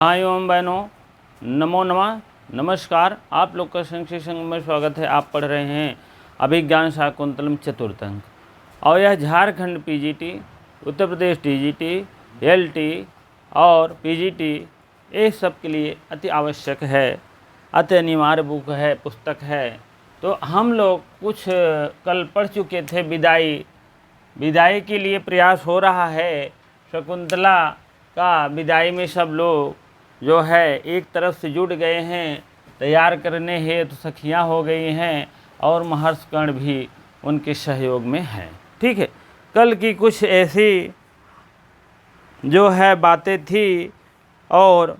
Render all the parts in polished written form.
भाइयों बहनों, नमो नमः, नमस्कार। आप लोग का संक्षिप्त संग में स्वागत है। आप पढ़ रहे हैं अभिज्ञान शाकुंतलम चतुर्थ अंक, और यह Jharkhand PGT, Uttar Pradesh TGT, LT और पीजीटी ये सब के लिए अति आवश्यक है, अति अनिवार्य बुक है, पुस्तक है। तो हम लोग कुछ कल पढ़ चुके थे। विदाई के लिए प्रयास हो रहा है। शकुंतला का विदाई में सब लोग जो है एक तरफ से जुट गए हैं, तैयार करने हेतु सखियाँ हो गई हैं, और महर्षिगण भी उनके सहयोग में हैं। ठीक है, कल की कुछ ऐसी जो है बातें थी, और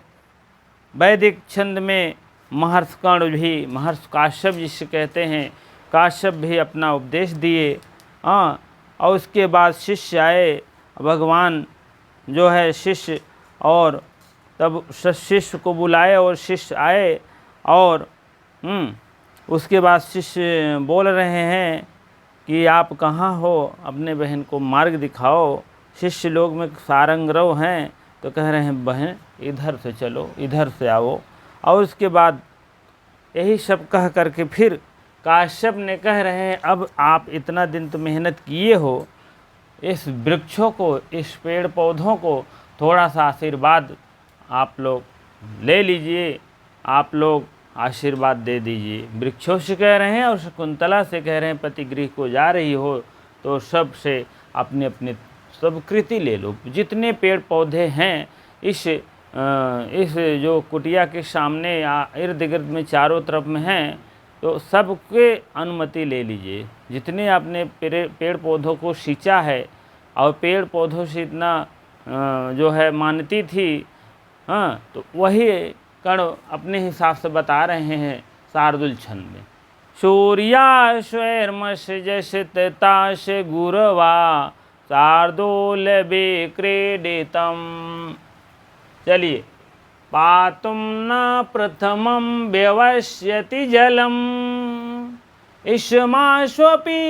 वैदिक छंद में महर्षिगण भी, महर्षि काश्यप जिसे कहते हैं, काश्यप भी अपना उपदेश दिए। और उसके बाद शिष्य आए, भगवान जो है शिष्य, और तब शिष्य को बुलाए और शिष्य आए, और उसके बाद शिष्य बोल रहे हैं कि आप कहाँ हो, अपने बहन को मार्ग दिखाओ। शिष्य लोग में सारंगरव हैं, तो कह रहे हैं बहन इधर से चलो, इधर से आओ। और उसके बाद यही सब कह करके फिर काश्यप ने कह रहे हैं अब आप इतना दिन तो मेहनत किए हो, इस वृक्षों को, इस पेड़ पौधों को थोड़ा सा आशीर्वाद आप लोग ले लीजिए, आप लोग आशीर्वाद दे दीजिए। वृक्षों से कह रहे हैं और शकुंतला से कह रहे हैं पतिगृह को जा रही हो तो सब से अपने अपने सब कृति ले लो। जितने पेड़ पौधे हैं इस जो कुटिया के सामने या इर्द गिर्द में चारों तरफ में हैं, तो सबके अनुमति ले लीजिए। जितने आपने पेड़ पौधों को सींचा है, और पेड़ पौधों से इतना जो है मानती थी, तो वही कण अपने हिसाब से बता रहे हैं शार्दूल छंद में। सूर्या स्वैर्मश जैसे ताश गुरवा शार्दूल विक्रीडितम। चलिए, पातुम न प्रथमं व्यवस्यति जलम इष्माश्वपि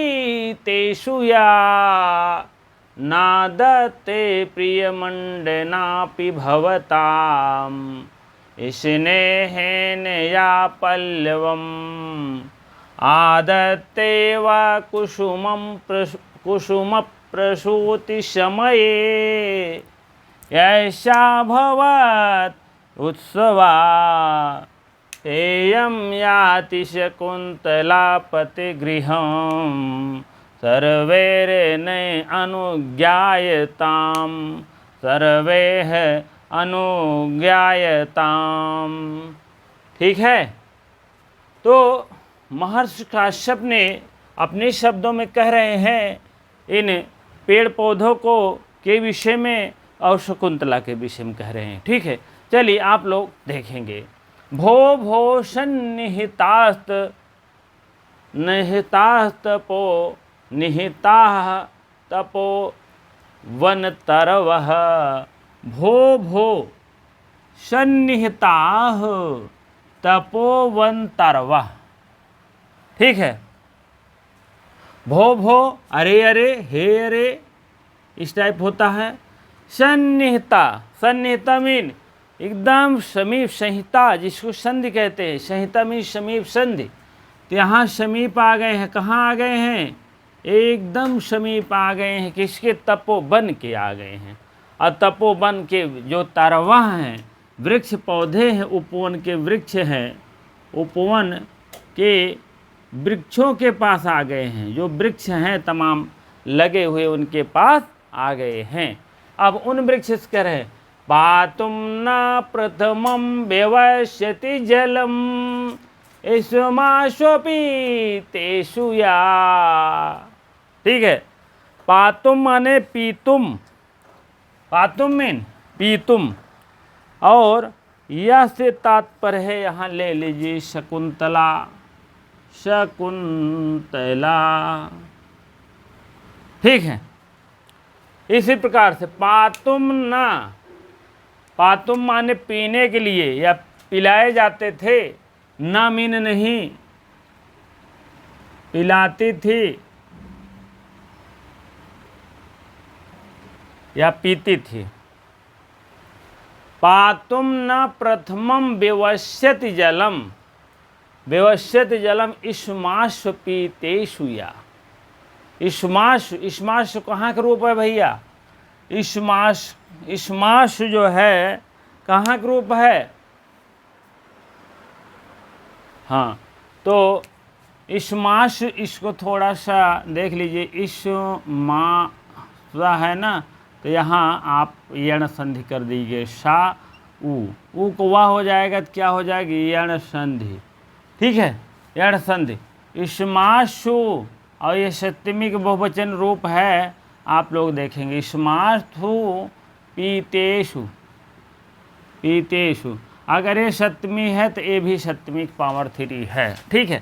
तेषु या नादते प्रियमण्डनापि भवताम् स्नेहेन या पल्लवम् आदत्ते वा कुसुमप्रसूतिसमये ऐसा भवत् उत्सवा तेयं याति शकुन्तला पतिगृहम् सर्वैर्न अनुज्ञायताम् सर्वैः अनुज्ञायताम्। ठीक है, तो महर्षि काश्यप ने अपने शब्दों में कह रहे हैं इन पेड़ पौधों को के विषय में, और शकुंतला के विषय में कह रहे हैं। ठीक है, चलिए आप लोग देखेंगे। भो भो सन्निहितास्त निहितास्तपो निहिता तपो वन तरवः भो भो सन्निहिता तपोवन तरवः। ठीक है, भो भो अरे अरे, हे अरे, इस टाइप होता है। सन्निहिता, सन्निहिता मीन एकदम समीप, संहिता जिसको संधि कहते हैं, संहिता मीन समीप, संधि। तो यहाँ समीप आ गए हैं। कहाँ आ गए हैं? एकदम समीप आ गए हैं। किसके? तपोवन के आ गए हैं। और तपोवन के जो तरवाह हैं, वृक्ष पौधे हैं, उपवन के वृक्ष हैं, उपवन के वृक्षों के पास आ गए हैं। जो वृक्ष हैं तमाम लगे हुए उनके पास आ गए हैं। अब उन वृक्ष से कह रहे पातुम न प्रथमं व्यवस्यति जलम इष्माश्वपि तेषु या। ठीक है, पातुम माने पीतुम, पातुम मीन पीतुम, और यह से तात्पर्य है, यहाँ ले लीजिए शकुंतला, शकुंतला। ठीक है, इसी प्रकार से पातुम ना, पातुम माने पीने के लिए या पिलाए जाते थे, ना मीन नहीं पिलाती थी या पीती थी। पातुम न प्रथमम व्यवस्यति जलम, व्यवस्यति जलम इष्माशु पीतेषु या। इष्माशु, इष्माशु कहाँ का रूप है भैया? इष्माशु जो है कहाँ का रूप है? हाँ, तो इष्माशु, इसको थोड़ा सा देख लीजिए। इष्मा है ना, तो यहाँ आप यण संधि कर दीजिए। शा ऊ को वाह हो जाएगा तो क्या हो जाएगी? यण संधि। ठीक है, यण संधि। इष्माशु, और ये सप्तमी के बहुवचन रूप है, आप लोग देखेंगे। इष्माशु पीतेषु, पीतेषु। अगर ये सप्तमी है तो ये भी सप्तमी पावर 3 है। ठीक है,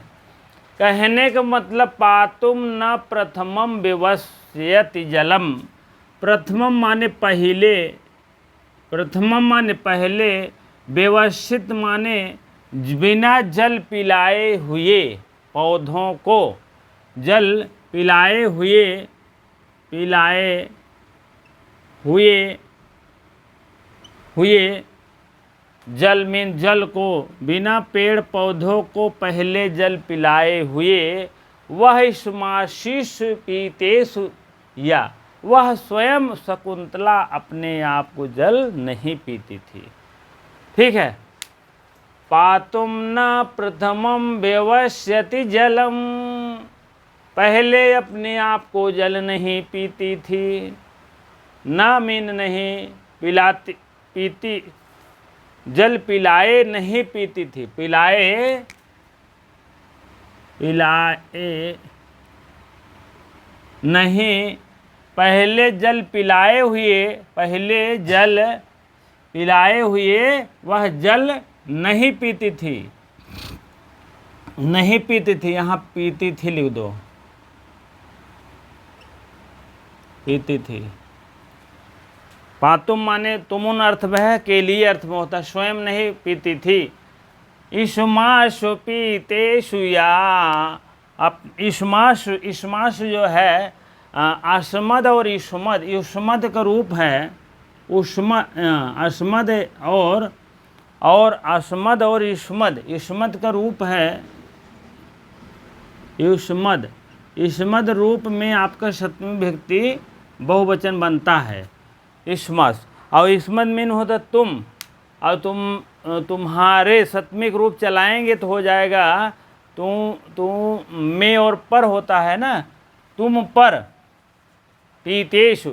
कहने का मतलब पातुम न प्रथमम व्यवस्यति जलम। प्रथमम माने पहले, प्रथमम माने पहले, व्यवस्थित माने बिना जल पिलाए हुए, पौधों को जल पिलाए हुए, पिलाए हुए, हुए जल में, जल को बिना पेड़ पौधों को पहले जल पिलाए हुए, वह इष्माशीष पीतेषु या, वह स्वयं शकुंतला अपने आप को जल नहीं पीती थी। ठीक है, पातुम न प्रथमम व्यवस्यति जलम, पहले अपने आप को जल नहीं पीती थी। ना मीन नहीं पिलाती, पीती, जल पिलाए नहीं पीती थी। पिलाए, पिलाए नहीं, पहले जल पिलाए हुए, पहले जल पिलाए हुए वह जल नहीं पीती थी, नहीं पीती थी। यहाँ पीती थी लिख दो, पीती थी। पातुम माने तुमुन अर्थ में है, के लिए अर्थ में होता है, स्वयं नहीं पीती थी। इष्माशु पीतेषु या, अब इष्माशु, इष्माशु जो है अस्मद और युष्मद, युष्मद का रूप है अस्मद, और अस्मद और युष्मद, युष्मद का रूप है युष्मद। युष्मद रूप में आपका सप्तमी विभक्ति बहुवचन बनता है इष्मस, और इष्मद मीन होता तुम, और तुम्हारे सप्तमी रूप चलाएंगे तो हो जाएगा तुम में, और पर होता है ना, तुम पर। पीतेषु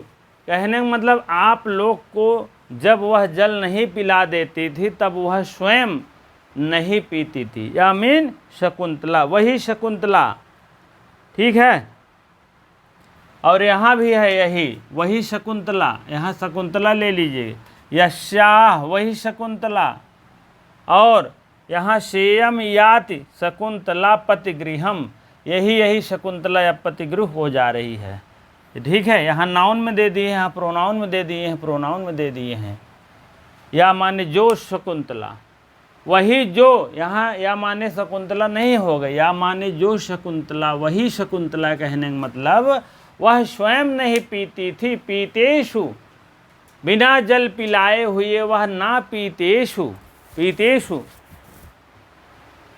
कहने का मतलब आप लोग को जब वह जल नहीं पिला देती थी तब वह स्वयं नहीं पीती थी, या मीन शकुंतला, वही शकुंतला। ठीक है, और यहाँ भी है यही, वही शकुंतला, यहाँ शकुंतला ले लीजिए, यस्याह वही शकुंतला, और यहाँ शेयम याति शकुंतला पतिगृहम, यही शकुंतला या पतिगृह हो जा रही है। ठीक है, यहाँ नाउन में दे दिए हैं, यहाँ प्रोनाउन में दे दिए हैं, प्रोनाउन में दे दिए हैं। या माने जो शकुंतला, वही जो, यहाँ या माने शकुंतला नहीं हो गई, या माने जो शकुंतला, वही शकुंतला कहने का मतलब वह स्वयं नहीं पीती थी। पीतेषु बिना जल पिलाए हुए वह ना पीतेषु, पीतेषु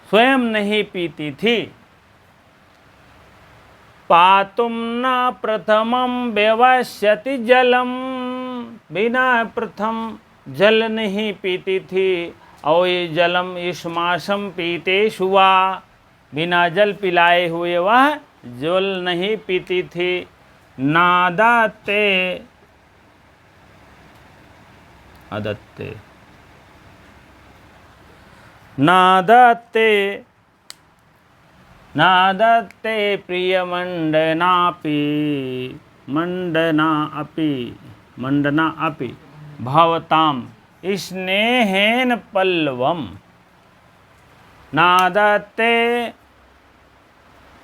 स्वयं नहीं पीती थी। पातुम न प्रथमम व्यवस्यति जलम, बिना प्रथम जल नहीं पीती थी। और ये जलम इष्माशम पीतेषु वा, बिना जल पिलाए हुए वह जल नहीं पीती थी। नादत्ते, अदत्ते, नादत्ते, नादत्ते प्रियमण्डनापि, मण्डना अपि, मण्डना अपि भवताम स्नेहेन पल्लवम। नादत्ते,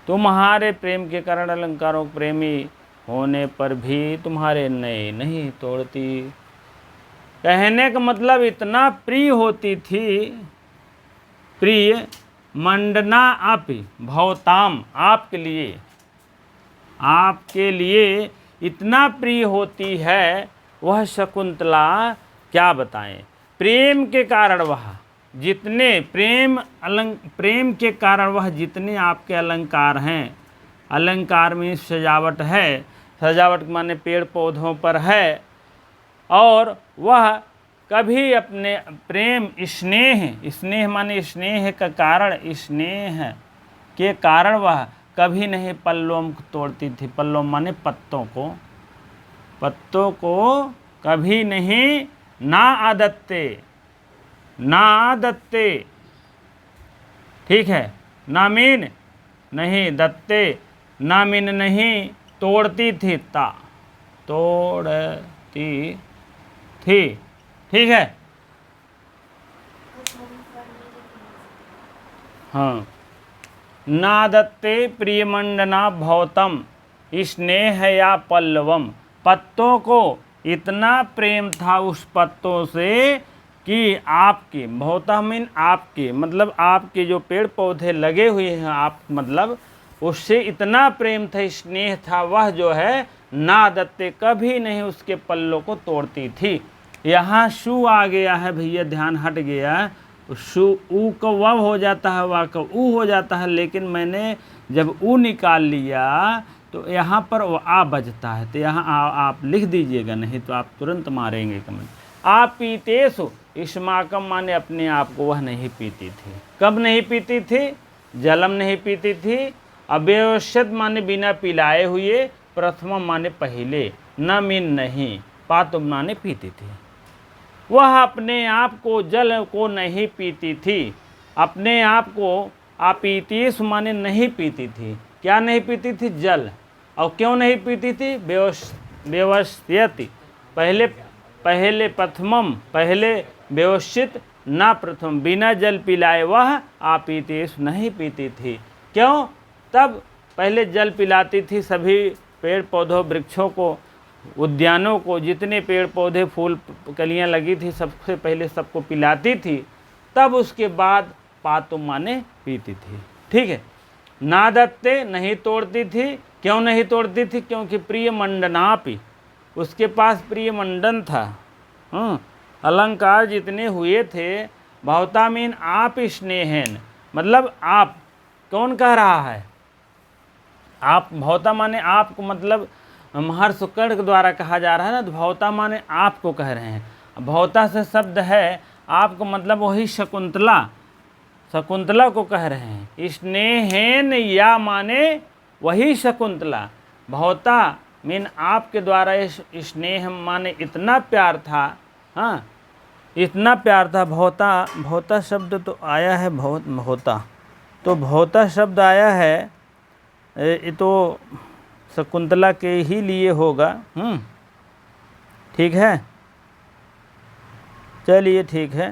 तुम्हारे प्रेम के कारण अलंकारों प्रेमी होने पर भी तुम्हारे नए नहीं तोड़ती। कहने का मतलब इतना प्रिय होती थी, प्रिय, मंडना अपि भवताम, आपके लिए, आपके लिए इतना प्रिय होती है वह शकुंतला, क्या बताएं। प्रेम के कारण वह जितने प्रेम के कारण वह जितने आपके अलंकार हैं, अलंकार में सजावट है, सजावट माने पेड़ पौधों पर है, और वह कभी अपने प्रेम स्नेह माने स्नेह का कारण, स्नेह के कारण वह कभी नहीं पल्लवों को तोड़ती थी। पल्लव माने पत्तों को कभी नहीं, ना आदत्ते, ठीक है, ना मीन नहीं, दत्ते ना मीन नहीं, तोड़ती थी, तोड़ती थी, ठीक है। हाँ, नादत्ते प्रियमंडना भौतम स्नेह या पल्लवम, पत्तों को इतना प्रेम था उस पत्तों से कि आपके, भौता मीन आपके, मतलब आपके जो पेड़ पौधे लगे हुए हैं, आप मतलब उससे इतना प्रेम था, स्नेह था, वह जो है नादत्ते कभी नहीं उसके पल्लों को तोड़ती थी। यहाँ शु आ गया है भैया, ध्यान हट गया, शु ऊ का वव हो जाता है, वा का ऊ हो जाता है, लेकिन मैंने जब ऊ निकाल लिया तो यहाँ पर वो आ बजता है, तो यहाँ आप लिख दीजिएगा, नहीं तो आप तुरंत मारेंगे कमेंट। आप पीतेसु इस्माकम माने अपने आप को वह नहीं पीती थी। कब नहीं पीती थी? जलम नहीं पीती थी। अव्यवस्थित माने बिना पिलाए हुए, प्रथम माने पहले, न मीन नहीं, पातुम माने पीती थी। वह अपने आप को जल को नहीं पीती थी, अपने आप को अपीतीस माने नहीं पीती थी। क्या नहीं पीती थी? जल। और क्यों नहीं पीती थी? व्यवस्थित, पहले प्रथमम, पहले व्यवस्थित, ना प्रथम, बिना जल पिलाए वह अपीतीस नहीं पीती थी। क्यों? तब पहले जल पिलाती थी सभी पेड़ पौधों वृक्षों को, उद्यानों को, जितने पेड़ पौधे फूल कलियां लगी थी सबसे पहले सबको पिलाती थी, तब उसके बाद पातुम माने पीती थी। ठीक है। नादत्ते नहीं तोड़ती थी। क्यों नहीं तोड़ती थी? क्योंकि प्रिय मंडनापि, उसके पास प्रिय मंडन था। अलंकार जितने हुए थे, भवता मीन आप स्नेहन, मतलब आप, कौन कह रहा है? आप, भवता माने आपको, मतलब महर्ष शुक्र के द्वारा कहा जा रहा है ना, तो भवता माने आपको कह रहे हैं। भवता से शब्द है आपको, मतलब वही शकुंतला को कह रहे हैं। स्नेहन या माने वही शकुंतला, भवता मीन आपके द्वारा स्नेह माने इतना प्यार था। हाँ, इतना प्यार था। भवता शब्द तो आया है, भवता तो भवता शब्द आया है, ये तो शकुंतला के ही लिए होगा। ठीक है, चलिए ठीक है।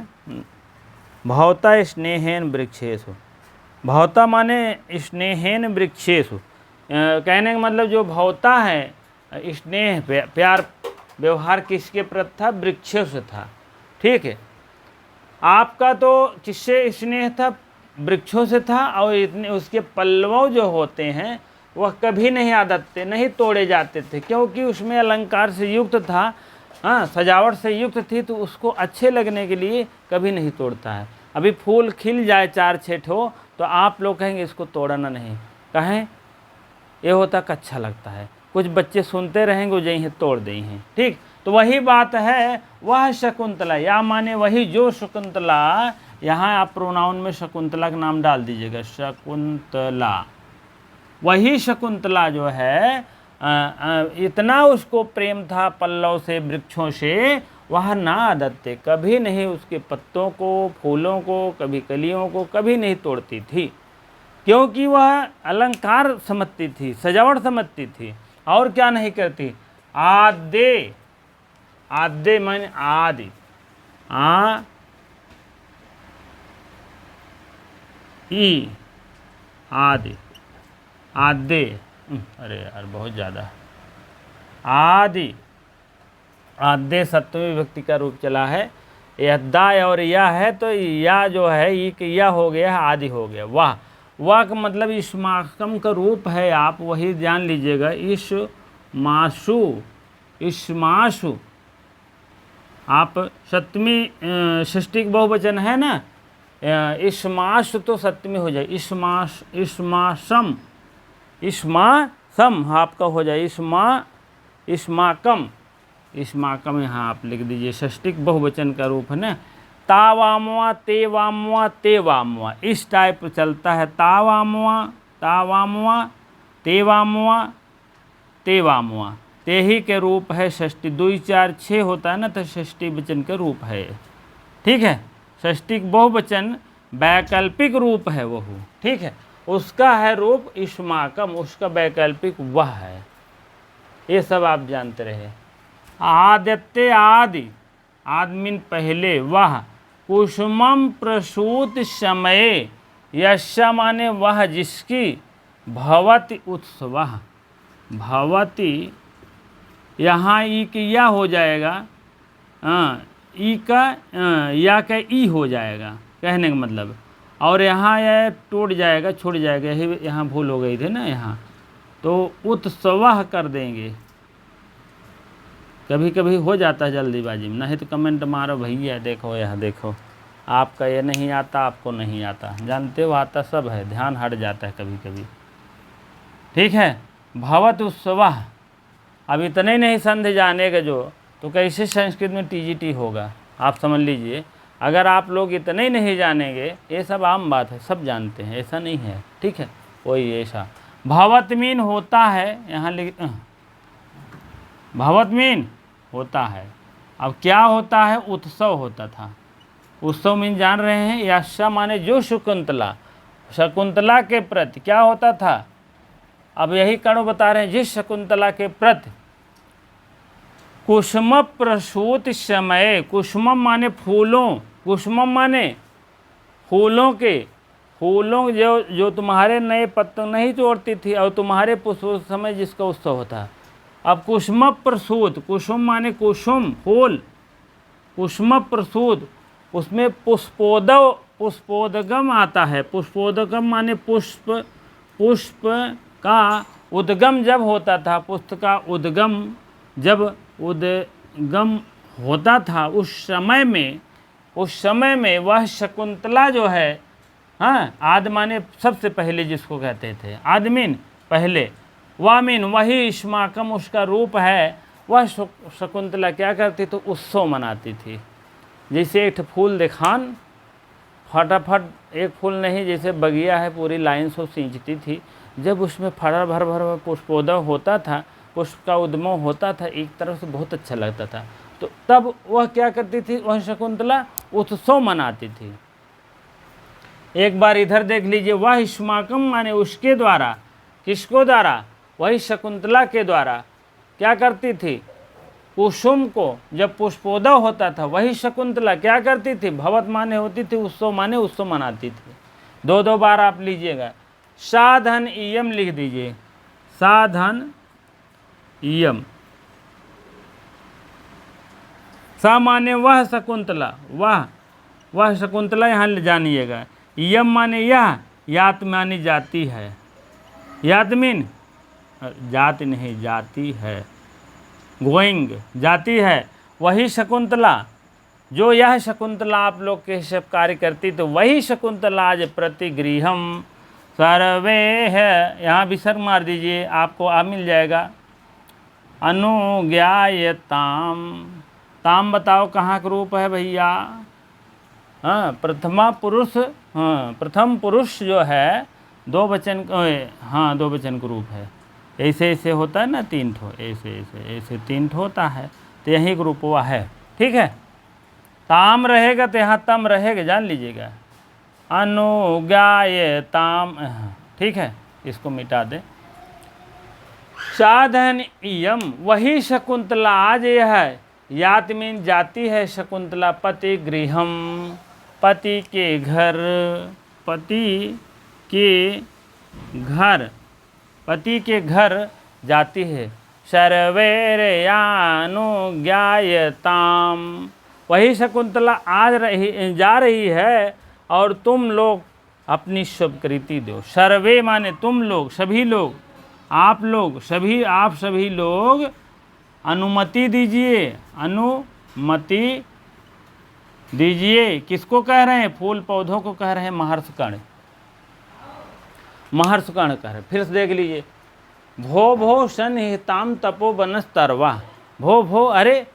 भवता स्नेहेन वृक्षेषु, भवता माने स्नेहेन वृक्षेषु, कहने का मतलब जो भवता है, स्नेह प्यार व्यवहार किसके प्रति था? वृक्षों से था। ठीक है। आपका तो किससे स्नेह था? वृक्षों से था। और इतने उसके पल्लव जो होते हैं वह कभी नहीं आदत्ते, नहीं तोड़े जाते थे, क्योंकि उसमें अलंकार से युक्त था। हाँ, सजावट से युक्त थी, तो उसको अच्छे लगने के लिए कभी नहीं तोड़ता है। अभी फूल खिल जाए 4-6 ठो, तो आप लोग कहेंगे इसको तोड़ना नहीं, कहें ये होता कि अच्छा लगता है। कुछ बच्चे सुनते रहेंगे, जो हैं तोड़ दें हैं। ठीक, तो वही बात है। वह शकुंतला, या माने वही जो शकुंतला, यहाँ आप प्रोनाउन में शकुंतला का नाम डाल दीजिएगा, शकुंतला। वही शकुंतला जो है, इतना उसको प्रेम था पल्लव से, वृक्षों से, वह ना आदत्ते, कभी नहीं उसके पत्तों को, फूलों को, कभी कलियों को कभी नहीं तोड़ती थी, क्योंकि वह अलंकार समझती थी, सजावट समझती थी। और क्या नहीं करती? आद्य, आद्य माने आदि, आदि, आद्य, अरे यार बहुत ज़्यादा, आदि, आद्य सप्तमी विभक्ति का रूप चला है। यद्दा और या है, तो या जो है या हो गया, आदि हो गया। वाह का मतलब इस्माकम का रूप है, आप वही जान लीजिएगा। इस्माशु, आप सप्तमी षष्ठी बहुवचन है ना, इस्मास तो सप्तमी हो जाए, इस्मास इस्मासम इस्मासम आपका हो जाए, इस्माकम इस्माकम यहाँ आप लिख दीजिए, षष्ठी बहुवचन का रूप है ना। तावामवा तेवामवा तेवामवा इस टाइप चलता है, तावामवा तावामवा तेवामवा तेवामवा, ते ही के रूप है षष्ठी, 2 4 6 होता है ना, तो षष्ठी वचन का रूप है। ठीक है, षष्ठी बहुवचन वैकल्पिक रूप है वो, ठीक है, उसका है रूप इस्माकम, उसका वैकल्पिक वह है। ये सब आप जानते रहे। आदित्य आदि आदमीन पहले, वह कुसुमम प्रसूत समय, यशा माने वह जिसकी, भवति उत्सवः, भवति यहाँ ई की या हो जाएगा, ई का या का ई हो जाएगा कहने का मतलब, और यहाँ यह टूट जाएगा, छूट जाएगा, यही यहाँ भूल हो गई थी ना यहाँ, तो उत्सवः कर देंगे। कभी कभी हो जाता है जल्दीबाजी में, नहीं तो कमेंट मारो भैया देखो यह देखो, आपका ये नहीं आता, आपको नहीं आता, जानते हो आता सब है, ध्यान हट जाता है कभी कभी। ठीक है, भवत उत्सवः, अब इतने नहीं संधि जानेगा जो, तो कैसे संस्कृत में टीजीटी होगा, आप समझ लीजिए। अगर आप लोग इतने नहीं जानेंगे, ये सब आम बात है, सब जानते हैं, ऐसा नहीं है। ठीक है, वही ऐसा भवत मीन होता है, यहाँ लिख भवत मीन होता है। अब क्या होता है, उत्सव होता था, उत्सव मीन जान रहे हैं, यशा माने जो शकुंतला, शकुंतला के प्रति क्या होता था, अब यही कणु बता रहे हैं, जिस शकुंतला के प्रति कुसुम प्रसूत समय, कुसुमम माने फूलों, कुसुमम माने फूलों के, फूलों जो तुम्हारे नए पत्ते नहीं तोड़ती थी, और तुम्हारे पुष्प समय जिसका उत्सव होता। अब कुसुम प्रसूत, कुसुम माने कुसुम फूल, कुसुम प्रसूत, उसमें पुष्पोदगम आता है, पुष्पोदगम माने पुष्प, पुष्प का उद्गम जब होता था, पुष्प का उद्गम जब उद्गम होता था, उस समय में वह शकुंतला जो है, हाँ, आद माने सबसे पहले जिसको कहते थे, आदमीन पहले, वामीन वही इस्माकम उसका रूप है, वह शकुंतला क्या करती तो उत्सव मनाती थी। जैसे एक फूल दिखान, फटाफट एक फूल नहीं, जैसे बगिया है पूरी लाइन से सींचती थी, जब उसमें फड़ा भर भर पुष्पोदय होता था, पुष्प का उद्गम होता था, एक तरफ से बहुत अच्छा लगता था, तो तब वह क्या करती थी, वह शकुंतला उत्सव मनाती थी। एक बार इधर देख लीजिए, वह इस्माकम माने उसके द्वारा, किसको द्वारा, वही शकुंतला के द्वारा क्या करती थी, कुसुम को जब पुष्पोदय होता था, वही शकुंतला क्या करती थी, भवत माने होती थी, उत्सव माने उत्सव मनाती थी। 2 बार आप लीजिएगा, साधन इयम लिख दीजिए, साधन इयम, सा माने वह शकुंतला, वह शकुंतला यहाँ ले जानिएगा, यम माने यह, यात मानी जाती है, यात मीन जाति नहीं जाती है, गोइंग जाती है, वही शकुंतला, जो यह शकुंतला आप लोग के सब कार्य करती, तो वही शकुंतला आज प्रतिगृहम सर्वे है, यहाँ विसर्ग मार दीजिए, आपको आ मिल जाएगा, अनुज्ञायताम, ताम बताओ कहाँ का रूप है भैया, हाँ, प्रथमा पुरुष, हाँ, प्रथम पुरुष जो है 2 वचन, हाँ 2 वचन का रूप है, ऐसे ऐसे होता है ना, 3 ठो, ऐसे 3 ठो होता है, तो यही का रूप हुआ है। ठीक है, ताम रहेगा तो यहाँ तम रहेगा, जान लीजिएगा, अनुज्ञायताम, ठीक है, इसको मिटा दे। साधन इयम वही शकुंतला, आज यह है, यात मीन जाती है शकुंतला, पति गृहम पति के घर, पति के घर, पति के घर जाती है, सर्वैर्यानुज्ञायताम, वही शकुंतला आज जा रही है, और तुम लोग अपनी स्वीकृति दो। सर्वे माने तुम लोग, सभी लोग, आप लोग सभी, आप सभी लोग अनुमति दीजिए, अनुमति दीजिए। किसको कह रहे हैं? फूल पौधों को कह रहे हैं, महर्षकण, महर्षकण कह रहे हैं। फिर से देख लीजिए, भो भो सन्निहिताम तपो बनस्तरवा। भो भो, अरे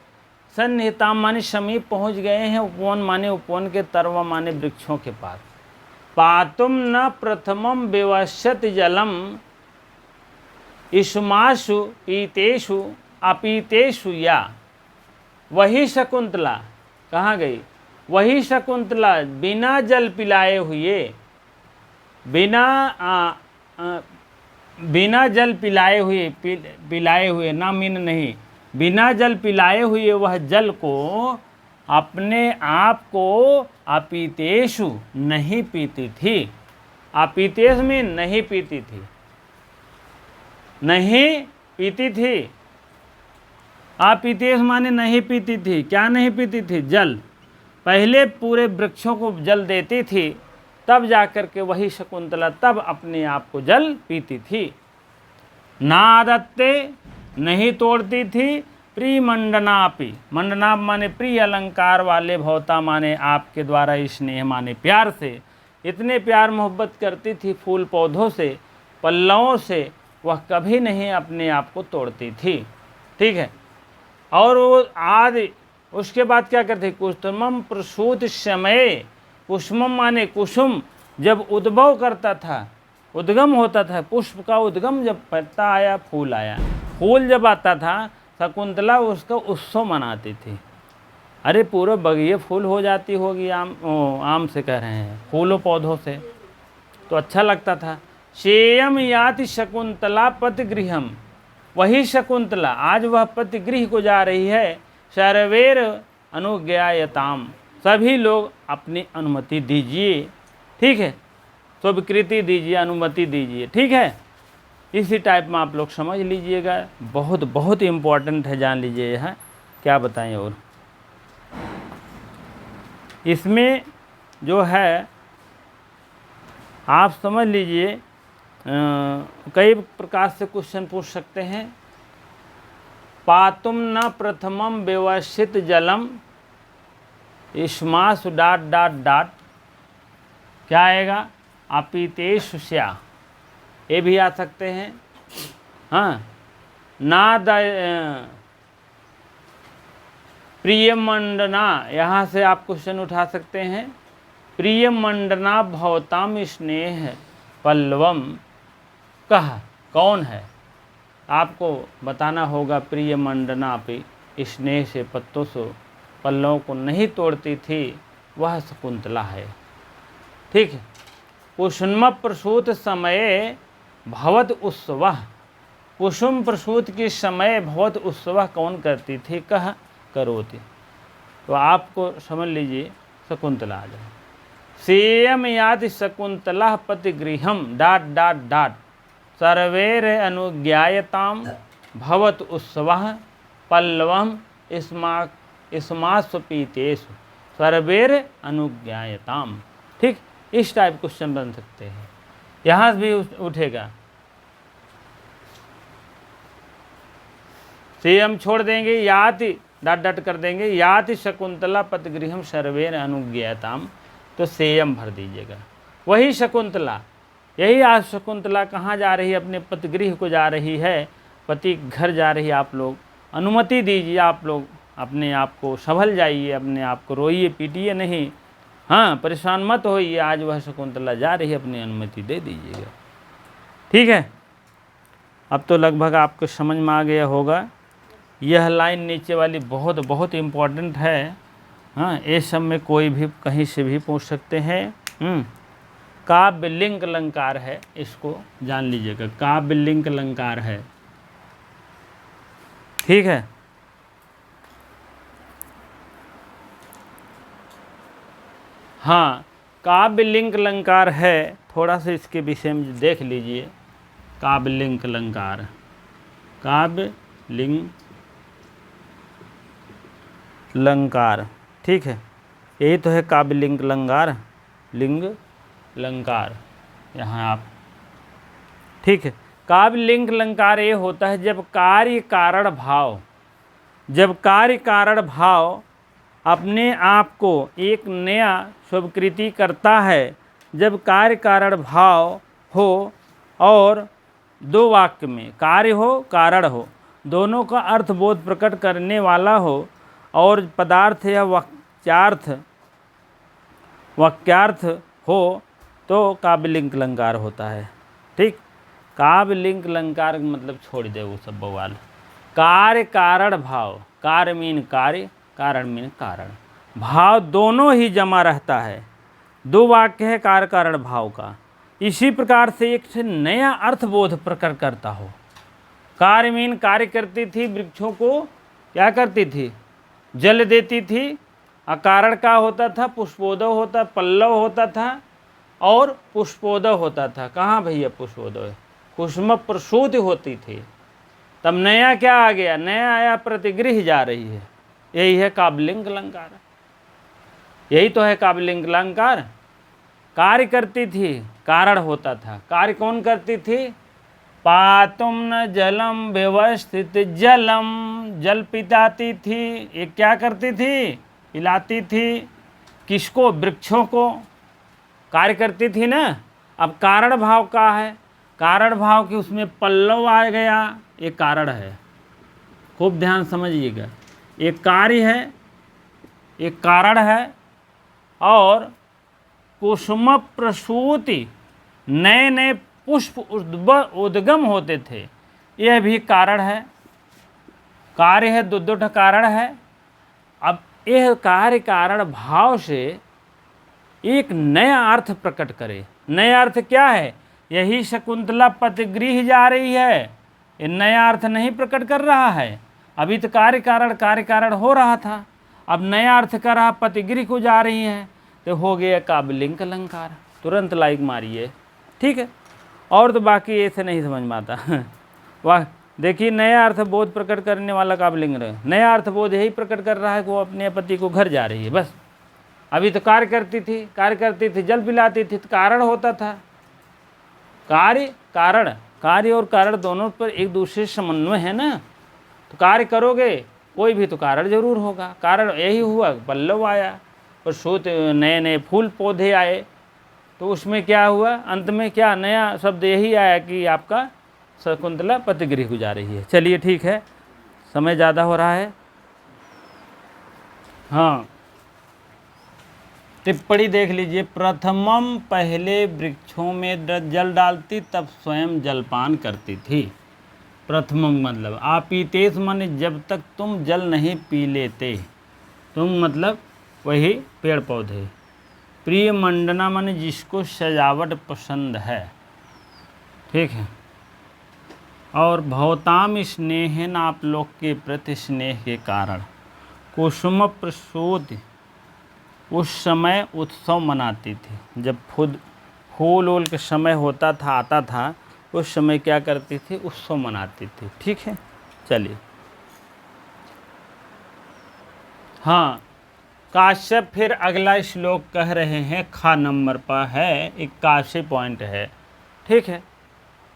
सन्निहिताम माने समीप पहुंच गए हैं, उपवन माने उपवन के, तरवा माने वृक्षों के पास। पातुम न प्रथमम विवस्यत जलम इष्मासु पीतेषु अपीतेषु या। वही शकुंतला, कहाँ गई? वही शकुंतला बिना जल पिलाए हुए, बिना जल पिलाए हुए ना मीन नहीं, बिना जल पिलाए हुए वह जल को अपने आप को अपीतेषु नहीं पीती थी। अपीतेषु मीन नहीं पीती थी, नहीं पीती थी। अपीतेषु माने नहीं पीती थी। क्या नहीं पीती थी? जल। पहले पूरे वृक्षों को जल देती थी, तब जाकर के वही शकुंतला तब अपने आप को जल पीती थी। नादत्ते, नहीं तोड़ती थी। प्रिय मंडनापि, मंडनाप माने प्रिय अलंकार वाले, भवता माने आपके द्वारा, स्नेह माने प्यार से, इतने प्यार मोहब्बत करती थी फूल पौधों से, पल्लवों से, वह कभी नहीं अपने आप को तोड़ती थी। ठीक है। और वो आदि उसके बाद क्या करते? कुसुमम प्रसूत समय, कुसुमम माने कुसुम, जब उद्भव करता था, उद्गम होता था, पुष्प का उद्गम, जब पत्ता आया, फूल आया, फूल जब आता था, शकुंतला उसका उत्सव मनाती थी। अरे पूरे बगिए फूल हो जाती होगी, आम से कह रहे हैं, फूलों पौधों से, तो अच्छा लगता था। शेयम याति शकुंतला पतिगृहम, वही शकुंतला आज वह पतिगृह को जा रही है। सर्वेर अनुज्ञायताम, सभी लोग अपनी अनुमति दीजिए। ठीक है, स्वीकृति दीजिए, अनुमति दीजिए। ठीक है, इसी टाइप में आप लोग समझ लीजिएगा। बहुत बहुत इम्पोर्टेंट है, जान लीजिए यह क्या बताएं। और इसमें जो है आप समझ लीजिए, कई प्रकार से क्वेश्चन पूछ सकते हैं। पातुम न प्रथमम व्यवस्थित जलम इष्मासु डाट डाट डाट, क्या आएगा? अपीतेषु स्या, ये भी आ सकते हैं। हाँ, ना प्रिय मंडना, यहाँ से आप क्वेश्चन उठा सकते हैं। प्रिय मंडना भवताम स्नेह पल्लवम, कह कौन है? आपको बताना होगा। प्रिय मंडना पे, स्नेह से पत्तों से पल्लवों को नहीं तोड़ती थी, वह शकुंतला है। ठीक है। कुसुम प्रसूत समय भवत उत्सव, कुसुम प्रसूत के समय भवत उत्सव कौन करती थी? कह करोति, तो आपको समझ लीजिए शकुंतला आ जाए। सेयम याति शकुंतला पतिगृहम डाट डाट डाट, सर्वेर अनुज्ञायताम भवत उत्सवः पल्लवम इस्मास्वपीतेषु सर्वेर अनुज्ञायताम। ठीक, इस टाइप क्वेश्चन बन सकते हैं। यहाँ भी उठेगा। सेयम छोड़ देंगे, याति डट डट कर देंगे, याति शकुंतला पतिगृहम सर्वेर अनुज्ञायताम, तो सेयम भर दीजिएगा। वही शकुंतला, यही आज शकुंतला कहाँ जा रही है? अपने पतिगृह को जा रही है, पति घर जा रही है। आप लोग अनुमति दीजिए, आप लोग अपने आप को संभल जाइए, अपने आप को रोइए पीटिए नहीं, हाँ परेशान मत होइए। आज वह शकुंतला जा रही है, अपनी अनुमति दे दीजिएगा। ठीक है, अब तो लगभग आपको समझ में आ गया होगा। यह लाइन नीचे वाली बहुत बहुत इम्पोर्टेंट है। हाँ, ये सब में कोई भी कहीं से भी पूछ सकते हैं। काव्य लिंक अलंकार है, इसको जान लीजिएगा। काव्य लिंक अलंकार है। ठीक है, हाँ काव्य लिंक अलंकार है। थोड़ा सा इसके विषय में देख लीजिए। काव्य लिंक अलंकार, काव्य लिंक अलंकार, ठीक है, यही तो है काव्य लिंक अलंकार, लिंग अलंकार यहाँ आप। ठीक है, काव्य लिंक अलंकार ये होता है जब कार्य कारण भाव, जब कार्य कारण भाव अपने आप को एक नया स्वीकृति करता है जब कार्य कारण भाव हो और दो वाक्य में कार्य हो कारण हो दोनों का अर्थबोध प्रकट करने वाला हो और पदार्थ या वाक्यार्थ हो तो काव्यलिंग अलंकार होता है। ठीक, काव्यलिंग अलंकार मतलब छोड़ दे वो सब बवाल। कार्य कारण भाव, कार्य मीन कार्य, कारण मीन कारण, भाव दोनों ही जमा रहता है। दो वाक्य है कार्य कारण भाव का, इसी प्रकार से एक से नया अर्थबोध प्रकट करता हो। कार्य मीन कार्य करती थी, वृक्षों को क्या करती थी, जल देती थी। अकारण का होता था, पुष्पोदय होता, पल्लव होता था और पुष्पोदय होता था। कहाँ भैया पुष्पोदय, कुसुम प्रसूति होती थी। तब नया क्या आ गया, नया आया प्रतिगृह जा रही है। यही है काव्यलिंग अलंकार, यही तो है काव्यलिंग अलंकार। कार्य करती थी, कारण होता था। कार्य कौन करती थी, पातुम न जलम व्यवस्थित जलम, जल पिलाती थी। ये क्या करती थी, पिलाती थी। किसको, वृक्षों को। कार्य करती थी ना। अब कारण भाव का है, कारण भाव की उसमें पल्लव आ गया, ये कारण है। खूब ध्यान समझिएगा, एक कार्य है, एक कारण है। और कुसुम प्रसूति, नए नए पुष्प उद्गम होते थे, यह भी कारण है। कार्य है, दो दो कारण है। अब यह कार्य कारण भाव से एक नया अर्थ प्रकट करे। नया अर्थ क्या है, यही शकुंतला पतिगृह जा रही है। ये नया अर्थ नहीं प्रकट कर रहा है। अभी तो कार्य कारण हो रहा था, अब नया अर्थ कर रहा, पतिगृह को जा रही है, तो हो गया काव्यलिंग अलंकार। तुरंत लाइक मारिए, ठीक है। और तो बाकी ऐसे नहीं समझ में आता। वाह, देखिए नया अर्थबोध प्रकट करने वाला काव्यलिंग है। नया अर्थबोध यही प्रकट कर रहा है कि वो अपने पति को घर जा रही है, बस। अभी तो कार्य करती थी, जल पिलाती थी, तो कारण होता था। कार्य कारण, कार्य और कारण दोनों पर एक दूसरे से समन्वय है ना। तो कार्य करोगे कोई भी तो कारण जरूर होगा। कारण यही हुआ, पल्लव आया और सूत, नए नए फूल पौधे आए, तो उसमें क्या हुआ, अंत में क्या नया शब्द यही आया कि आपका शकुंतला पतिगृह को जा रही है। चलिए ठीक है, समय ज़्यादा हो रहा है। हाँ, टिप्पणी देख लीजिए। प्रथमम, पहले वृक्षों में जल डालती तब स्वयं जलपान करती थी। प्रथमम मतलब आपीतेश माने जब तक तुम जल नहीं पी लेते। तुम मतलब वही पेड़ पौधे। प्रिय मंडना माने जिसको सजावट पसंद है, ठीक है। और भवताम स्नेहन, आप लोग के प्रति स्नेह के कारण। कुसुम प्रसूति, उस समय उत्सव मनाती थी। जब फूल वूल के समय होता था, आता था, उस समय क्या करती थी, उत्सव मनाती थी, ठीक है। चलिए, हाँ, काश्यप फिर अगला श्लोक कह रहे हैं, खा नंबर पर है, 81 पॉइंट है, ठीक है।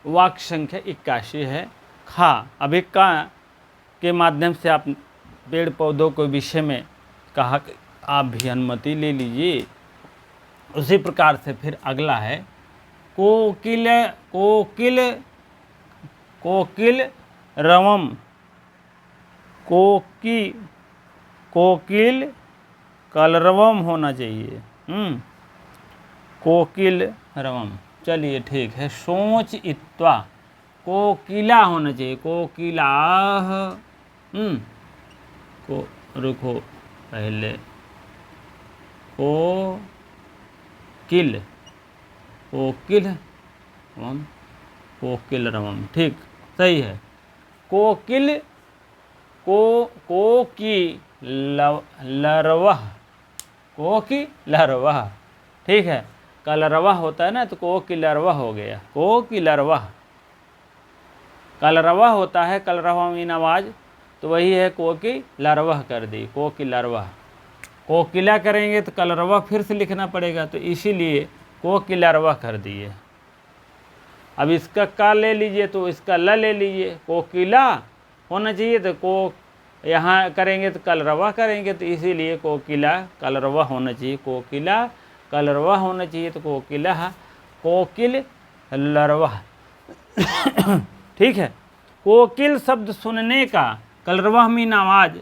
वाक्य संख्या 81 है। खा, अभी का के माध्यम से आप पेड़ पौधों के विषय में कहा कि आप भी अनुमति ले लीजिए। उसी प्रकार से फिर अगला है कोकिल, कोकिल, कोकिल रवम, कोकिल कलरवम होना चाहिए। कोकिल रवम, चलिए ठीक है। सोच इत्वा, कोकिला होना चाहिए, कोकिला। को रुको पहले, कोकिल, कोकिल रवम, कोकिल रवम, ठीक सही है। कोकिल कोकिलरवः, कोकिलरवः, ठीक है। कलरवः होता है ना, तो कोकिलरवः हो गया, कोकिलरवः। कलरवः होता है, कलरवः मीन आवाज़, तो वही है कोकिलरवः कर दी, कोकिलरवः। कोकिला करेंगे तो कलरवः फिर से लिखना पड़ेगा, तो इसीलिए कोकिलरवः कर दिए। अब इसका का ले लीजिए तो इसका ल ले लीजिए, कोकिला होना चाहिए, तो यहाँ करेंगे तो कलरवा करेंगे, तो इसीलिए कोकिला कलरवा होना चाहिए, कोकिला कलरवा होना चाहिए, तो कोकिला कोकिल लरवा। ठीक है। कोकिल शब्द सुनने का, कलरवा मीन आवाज़,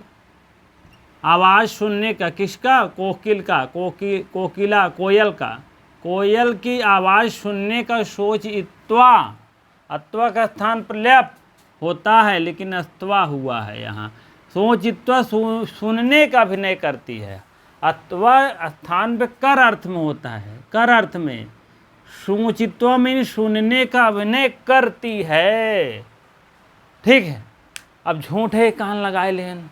आवाज़ सुनने का, किसका? कोकिल का, कोकिला कोयल का, कोयल की आवाज़ सुनने का सोच इत्वा, अत्वा का स्थान पर ल्याप होता है लेकिन अत्वा हुआ है यहाँ, सोचित्वा सुनने का अभिनय करती है, अत्वा स्थान पे कर अर्थ में होता है, कर अर्थ में, सोचित्वा में सुनने का अभिनय करती है। ठीक है। अब झूठे कान लगाए लेन,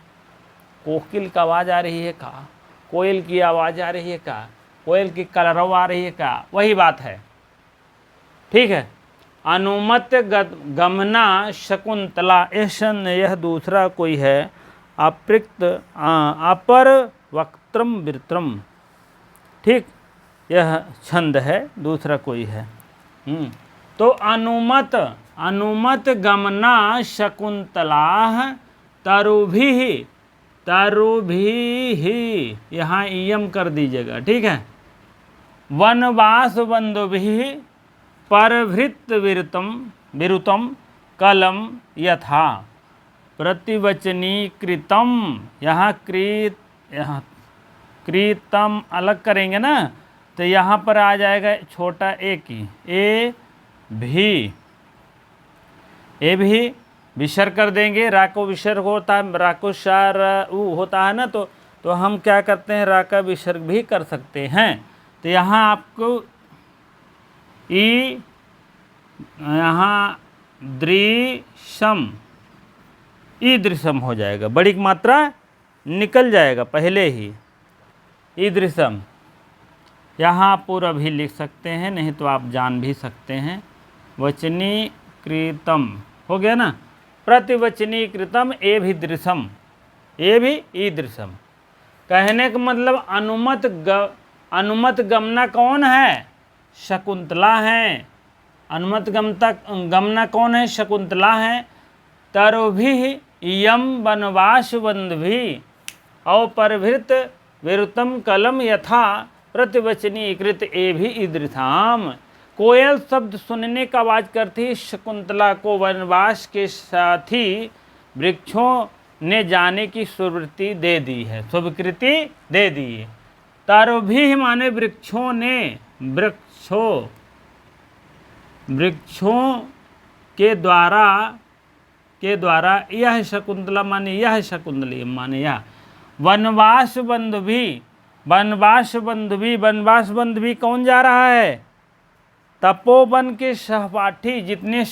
कोकिल की आवाज़ आ रही है का, कोयल की आवाज़ आ रही है का, कोयल की कलरव आ रही है का, वही बात है। ठीक है। अनुमत गमना शकुंतला, यह दूसरा कोई है, अपृक्त अपर वक्त्रम वृत्रम। ठीक, यह छंद है, दूसरा कोई है। तो अनुमत गमना शकुंतला तरुभिः, यहाँ इयम कर दीजिएगा। ठीक है। वनवास बंधुभिः परभृत विरुतम कलम यथा प्रतिवचनीकृतम, यहाँ कृतम अलग करेंगे ना, तो यहाँ पर आ जाएगा छोटा ए की, ए भी विसर्ग कर देंगे, रा को विसर्ग होता है, रा को शार उ होता है ना, तो हम क्या करते हैं, रा का विसर्ग भी कर सकते हैं। तो यहाँ आपको ई, यहाँ दृश्यम, ईदृशम हो जाएगा, बड़ी मात्रा निकल जाएगा पहले ही, ईदृशम। यहाँ पूरा भी लिख सकते हैं, नहीं तो आप जान भी सकते हैं। वचनी कृतम हो गया ना, प्रतिवचनी कृतम ए भी दृशम, ए भी ईदृशम। कहने का मतलब अनुमत गमना कौन है? शकुंतला है। अनुमत गमना कौन है? शकुंतला है। तरुभिः इयं वनवास बंधुभिः और परभृत विरुतम कलम यथा प्रतिवचनी कृत ए भी ईदृशाम। कोयल शब्द सुनने का आवाज़ करती शकुंतला को वनवास के साथी वृक्षों ने जाने की स्वीकृति दे दी है, स्वीकृति दे दी है। तरुभिः माने वृक्षों ने, वृक्षों के द्वारा यह शकुंतला माने यह शकुंतली माने यह। वनवास बंधुभिः, वनवास बंधुभिः कौन जा रहा है? तपोवन के सहपाठी, जितने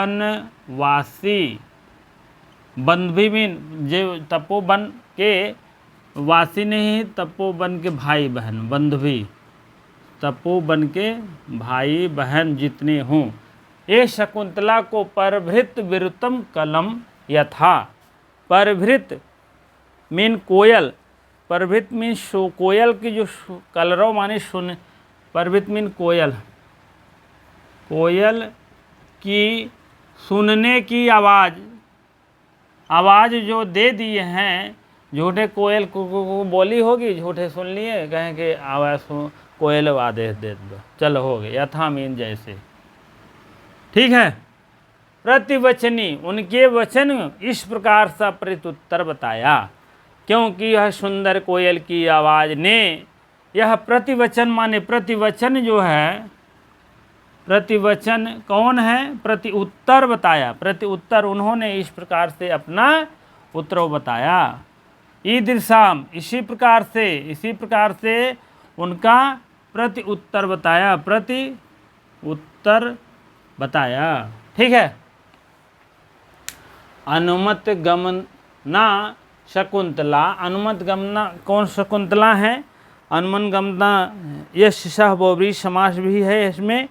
तपोवनवासी बंधुभी में जो तपोवन के वासी नहीं, तपोवन के भाई बहन, बंधुभी तपोवन के भाई बहन जितने हों, ये शकुंतला को परभृत विरुतम कलम यथा। परभृत मीन कोयल, परभृत मीन कोयल की जो कलरव माने सुन, परभृत मीन कोयल, कोयल की सुनने की आवाज़ जो दे दिए हैं। झूठे कोयल को बोली होगी, झूठे सुन लिए, कहें कि आवाज़ कोयल आदेश दे दो, चलो हो गए, यथा मीन जैसे। ठीक है। प्रतिवचनी, उनके वचन इस प्रकार सा प्रत्युत्तर बताया, क्योंकि यह सुंदर कोयल की आवाज़ ने, यह प्रतिवचन माने प्रतिवचन जो है, प्रतिवचन कौन है? प्रति उत्तर बताया, प्रति उत्तर उन्होंने इस प्रकार से अपना उत्तर बताया। ईदृशाम, इसी प्रकार से उनका प्रति उत्तर बताया, प्रति उत्तर बताया। ठीक है। अनुमत गमना शकुंतला, अनुमत गमना कौन शकुंतला है? अनुमत गमना यश सह बहुब्रीहि समास भी है इसमें।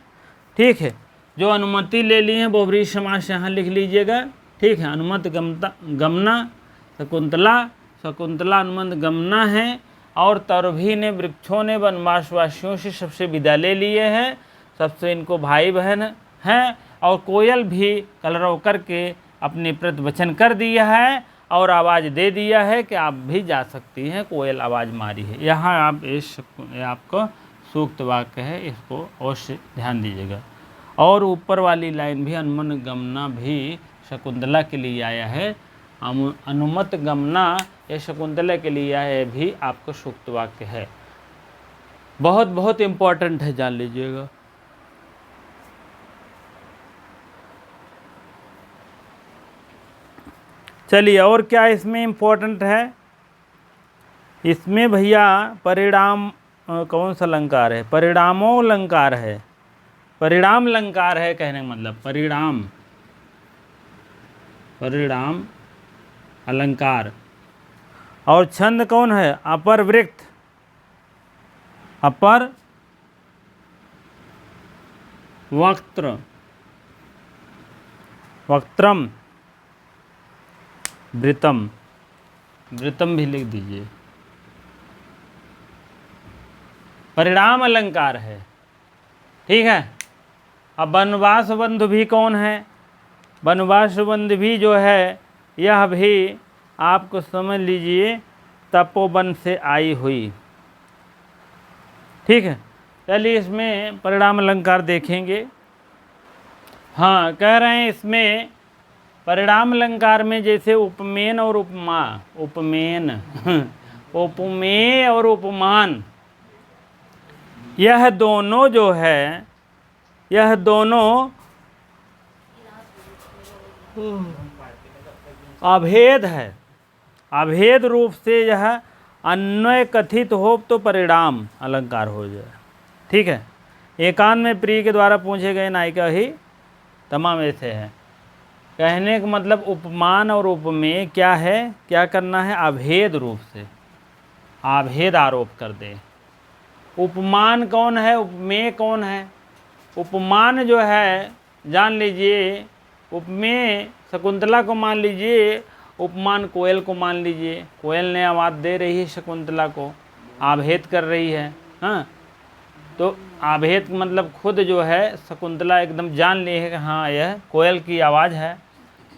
ठीक है। जो अनुमति ले लिए हैं बहुब्रीहि समास यहाँ लिख लीजिएगा। ठीक है। अनुमत गमना शकुंतला अनुमत गमना है। और तरुभी ने, वृक्षों ने वनवासवासियों से सबसे विदा ले लिए हैं, सबसे इनको भाई बहन हैं। और कोयल भी कलरव करके अपनी प्रतिवचन कर दिया है और आवाज़ दे दिया है कि आप भी जा सकती हैं, कोयल आवाज़ मारी है। यहाँ आप ये आपको सूक्त वाक्य है, इसको अवश्य ध्यान दीजिएगा। और ऊपर वाली लाइन भी अनुमत गमना भी शकुंतला के लिए आया है, अनुमत गमना ये शकुंतला के लिए आया है, भी आपको सूक्त वाक्य है। बहुत बहुत इम्पोर्टेंट है, जान लीजिएगा। चलिए, और क्या इसमें इम्पोर्टेंट है? इसमें भैया परिणाम कौन सा अलंकार है? परिणामों अलंकार है, परिणाम अलंकार है, कहने का मतलब परिणाम अलंकार। और छंद कौन है? अपर वृत्त, अपर वक्त्र, वक्त्रम, वृतम, वृतम भी लिख दीजिए। परिणाम अलंकार है, ठीक है। अब वनवास बंधु भी कौन है? वनवास बंधु भी जो है, यह भी आपको समझ लीजिए तपोवन से आई हुई, ठीक है। चलिए इसमें परिणाम अलंकार देखेंगे। हाँ, कह रहे हैं इसमें परिणाम अलंकार में जैसे उपमेन और उपमा, उपमेन उपमेय और उपमान, यह दोनों जो है, यह दोनों अभेद है, अभेद रूप से यह अन्वय कथित हो तो परिणाम अलंकार हो जाए, ठीक है। एकांत में प्रिय के द्वारा पूछे गए नायिका ही तमाम ऐसे है। कहने का मतलब उपमान और उपमेय क्या है, क्या करना है? अभेद रूप से अभेद आरोप कर दे। उपमान कौन है, उपमेय कौन है? उपमान जो है, जान लीजिए, उपमेय शकुंतला को मान लीजिए, उपमान कोयल को मान लीजिए। कोयल ने आवाज़ दे रही है शकुंतला को, आभेद कर रही है। हाँ, तो आभेद मतलब खुद जो है शकुंतला एकदम जान ली है कि हाँ यह कोयल की आवाज़ है।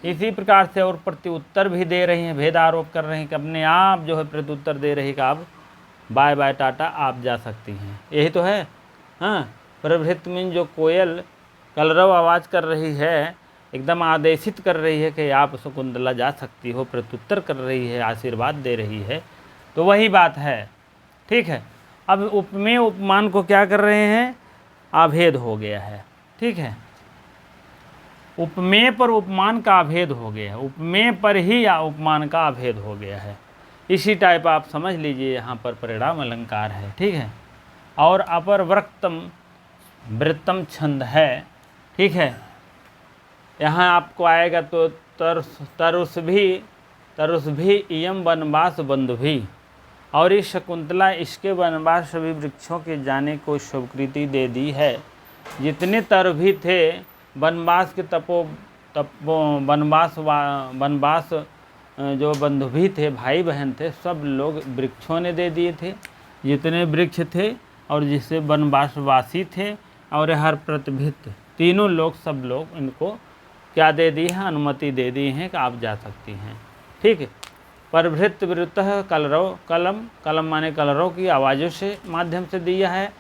इसी प्रकार से और प्रत्युत्तर भी दे रही हैं, भेद आरोप कर रहे हैं कि अपने आप जो है प्रत्युत्तर दे रही कि आप बाय बाय टाटा, आप जा सकती हैं, यही तो है। हाँ, प्रवृत्त में जो कोयल कलरव आवाज़ कर रही है, एकदम आदेशित कर रही है कि आप शकुंतला जा सकती हो, प्रत्युत्तर कर रही है, आशीर्वाद दे रही है, तो वही बात है, ठीक है। अब उपमेय उपमान को क्या कर रहे हैं? अभेद हो गया है, ठीक है। उपमेय पर उपमान का अभेद हो गया है, उपमेय पर ही या उपमान का अभेद हो गया है। इसी टाइप आप समझ लीजिए, यहाँ पर परिणाम अलंकार है, ठीक है। और अपर वृत्तम, वृत्तम छंद है, ठीक है। यहाँ आपको आएगा तो तरुष भी इयम वनवास बंधु भी, और इस शकुंतला इसके वनवास सभी वृक्षों के जाने को स्वीकृति दे दी है। जितने तरभी थे वनवास के वनवास जो बंधु भी थे, भाई बहन थे, सब लोग वृक्षों ने दे दिए थे, जितने वृक्ष थे और जिससे वनवासवासी थे और हर प्रतिभित, तीनों लोग, सब लोग इनको क्या दे दी है? अनुमति दे दी है कि आप जा सकती हैं, ठीक है। परभृत विरुद्ध कलरव, कलम, कलम माने कलरव की आवाज़ों से माध्यम से दिया है।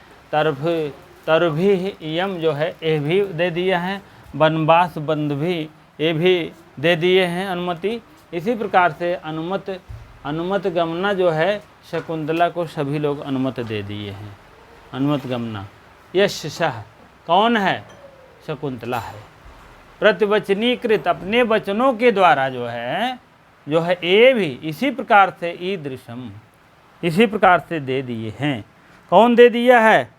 तरभी यम जो है ये भी दे दिया है। वनवास बंध भी ये भी दे दिए हैं अनुमति। इसी प्रकार से अनुमत गमना जो है शकुंतला को सभी लोग अनुमति दे दिए हैं। अनुमत गमना यश सह कौन है? शकुंतला है। प्रतिवचनीकृत अपने वचनों के द्वारा जो है ये भी इसी प्रकार से ईदृशम, इसी प्रकार से दे दिए हैं। कौन दे दिया है?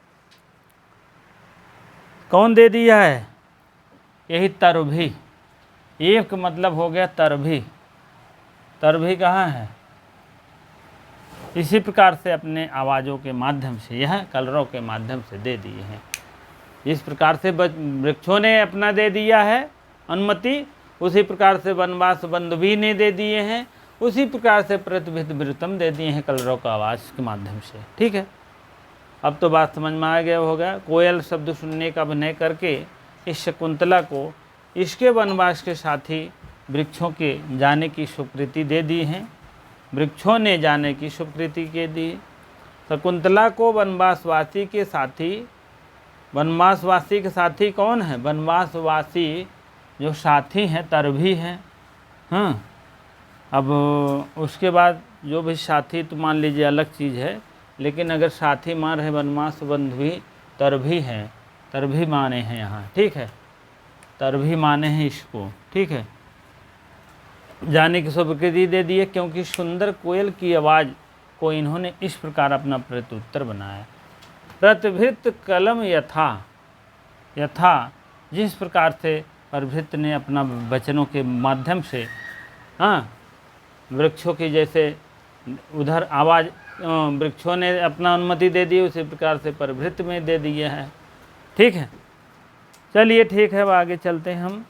कौन दे दिया है? यही तरभी। एक मतलब हो गया तरभी। तरभी कहाँ है? इसी प्रकार से अपने आवाज़ों के माध्यम से, यह कलरव के माध्यम से दे दिए हैं। इस प्रकार से वृक्षों ने अपना दे दिया है अनुमति, उसी प्रकार से वनवास बंधुवी ने दे दिए हैं, उसी प्रकार से प्रतिभित वृतम दे दिए हैं कलरव का आवाज़ के माध्यम से, ठीक है। अब तो बात समझ में आ गया होगा। कोयल शब्द सुनने का अभिनय करके इस शकुंतला को इसके वनवास के साथी वृक्षों के जाने की स्वीकृति दे दी है, वृक्षों ने जाने की स्वीकृति के दी। शकुंतला को वनवासवासी के साथी, वनवासवासी के साथी कौन है? वनवासवासी जो साथी हैं तरभी हैं। हाँ, अब उसके बाद जो भी साथी तो मान लीजिए अलग चीज़ है, लेकिन अगर साथी मान रहे वनवास बंधु तरभी हैं, तरभी माने हैं यहाँ, ठीक है, तरभी माने हैं इसको, ठीक है। जाने की स्वीकृति दे दी है क्योंकि सुंदर कोयल की आवाज़ को इन्होंने इस प्रकार अपना प्रत्युत्तर बनाया। प्रतिभृत कलम यथा, यथा जिस प्रकार से प्रभृत ने अपना वचनों के माध्यम से, हाँ, वृक्षों की जैसे उधर आवाज़ वृक्षों ने अपना अनुमति दे दी, उसी प्रकार से प्रभृत में दे दिया है, ठीक है। चलिए ठीक है, अब आगे चलते हैं हम।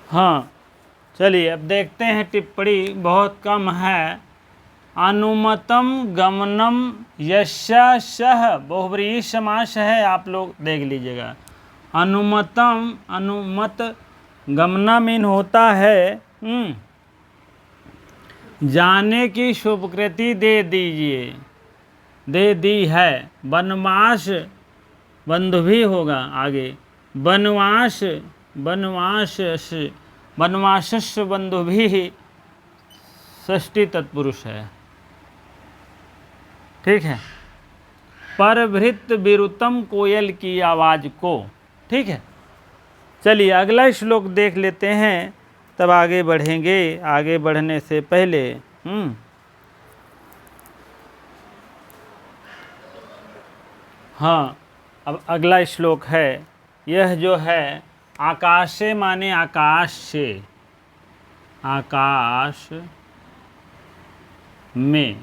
हाँ चलिए अब देखते हैं, टिप्पणी बहुत कम है। अनुमतम गमनम यस्य सह, बहुब्रीहि समास है, आप लोग देख लीजिएगा। अनुमतम, अनुमत गमना मीन होता है जाने की स्वीकृति दे दीजिए, दे दी है। वनवास बंधु भी होगा आगे, वनवास, वनवास, वनवासस्य बंधु भी षष्ठी तत्पुरुष है, ठीक है। परभृत विरुतम कोयल की आवाज़ को, ठीक है। चलिए अगला श्लोक देख लेते हैं, तब आगे बढ़ेंगे। आगे बढ़ने से पहले हाँ, अब अगला श्लोक है, यह जो है आकाशे माने आकाश से, आकाश में,